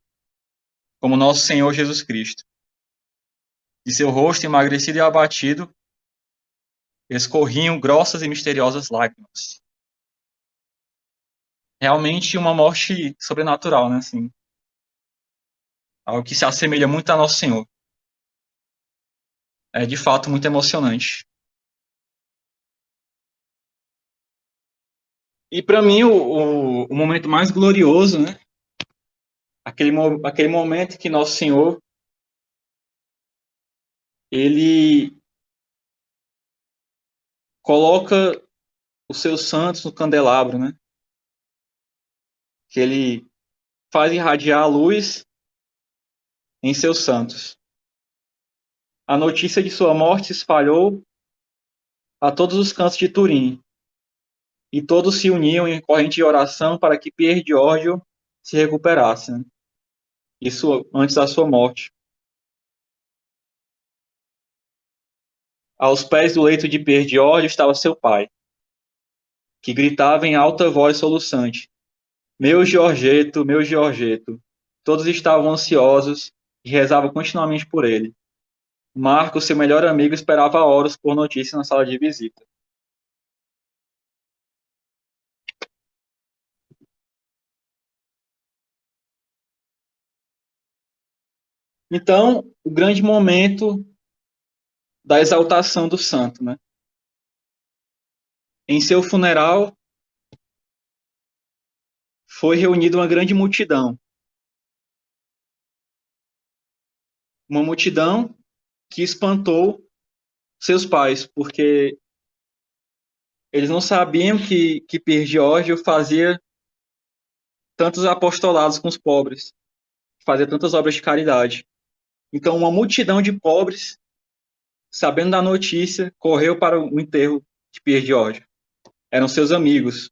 como nosso Senhor Jesus Cristo. De seu rosto emagrecido e abatido, escorriam grossas e misteriosas lágrimas. Realmente uma morte sobrenatural, né? Assim, algo que se assemelha muito a Nosso Senhor. É de fato muito emocionante. E para mim o momento mais glorioso, né? Aquele momento que Nosso Senhor ele coloca os seus santos no candelabro, né? Que ele faz irradiar a luz em seus santos. A notícia de sua morte se espalhou a todos os cantos de Turim, e todos se uniam em corrente de oração para que Pier Giorgio se recuperasse, né? Isso antes da sua morte. Aos pés do leito de Pier Giorgio estava seu pai, que gritava em alta voz soluçante: Meu Giorgetto, meu Giorgetto. Todos estavam ansiosos e rezavam continuamente por ele. Marco, seu melhor amigo, esperava horas por notícia na sala de visita. Então, o grande momento da exaltação do santo, né? Em seu funeral, foi reunida uma multidão que espantou seus pais, porque eles não sabiam que Pier Giorgio fazia tantos apostolados com os pobres, fazia tantas obras de caridade. Então, uma multidão de pobres, sabendo da notícia, correu para o enterro de Pier Giorgio. Eram seus amigos.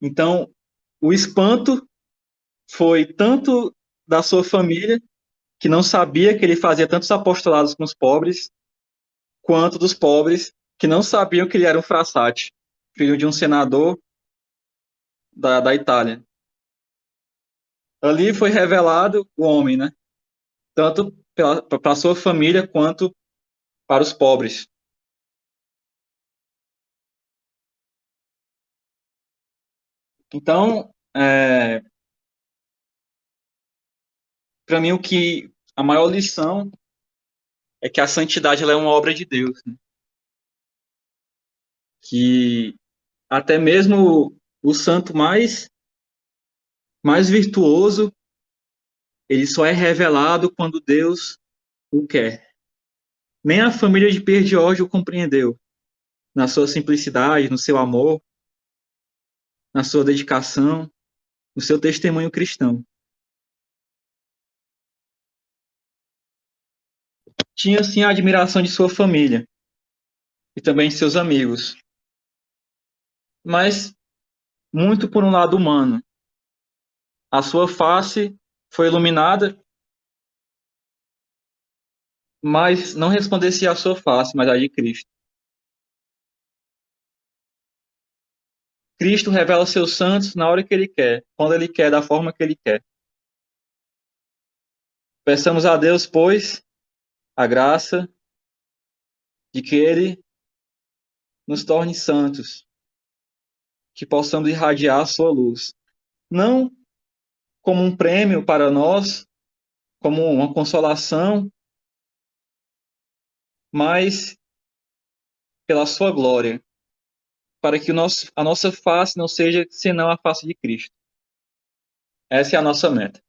Então, o espanto foi tanto da sua família, que não sabia que ele fazia tantos apostolados com os pobres, quanto dos pobres, que não sabiam que ele era um frassate, filho de um senador da Itália. Ali foi revelado o homem, né? Tanto para a sua família quanto para os pobres. Então, para mim, a maior lição é que a santidade ela é uma obra de Deus, né? Que até mesmo o santo mais virtuoso, ele só é revelado quando Deus o quer. Nem a família de Pier Giorgio o compreendeu, na sua simplicidade, no seu amor, na sua dedicação. o seu testemunho cristão. Tinha, sim, a admiração de sua família e também de seus amigos, mas muito por um lado humano. A sua face foi iluminada, mas não resplandecia a sua face, mas a de Cristo. Cristo revela seus santos na hora que Ele quer, quando Ele quer, da forma que Ele quer. Peçamos a Deus, pois, a graça de que Ele nos torne santos, que possamos irradiar a sua luz. Não como um prêmio para nós, como uma consolação, mas pela sua glória, para que a nossa face não seja senão a face de Cristo. Essa é a nossa meta.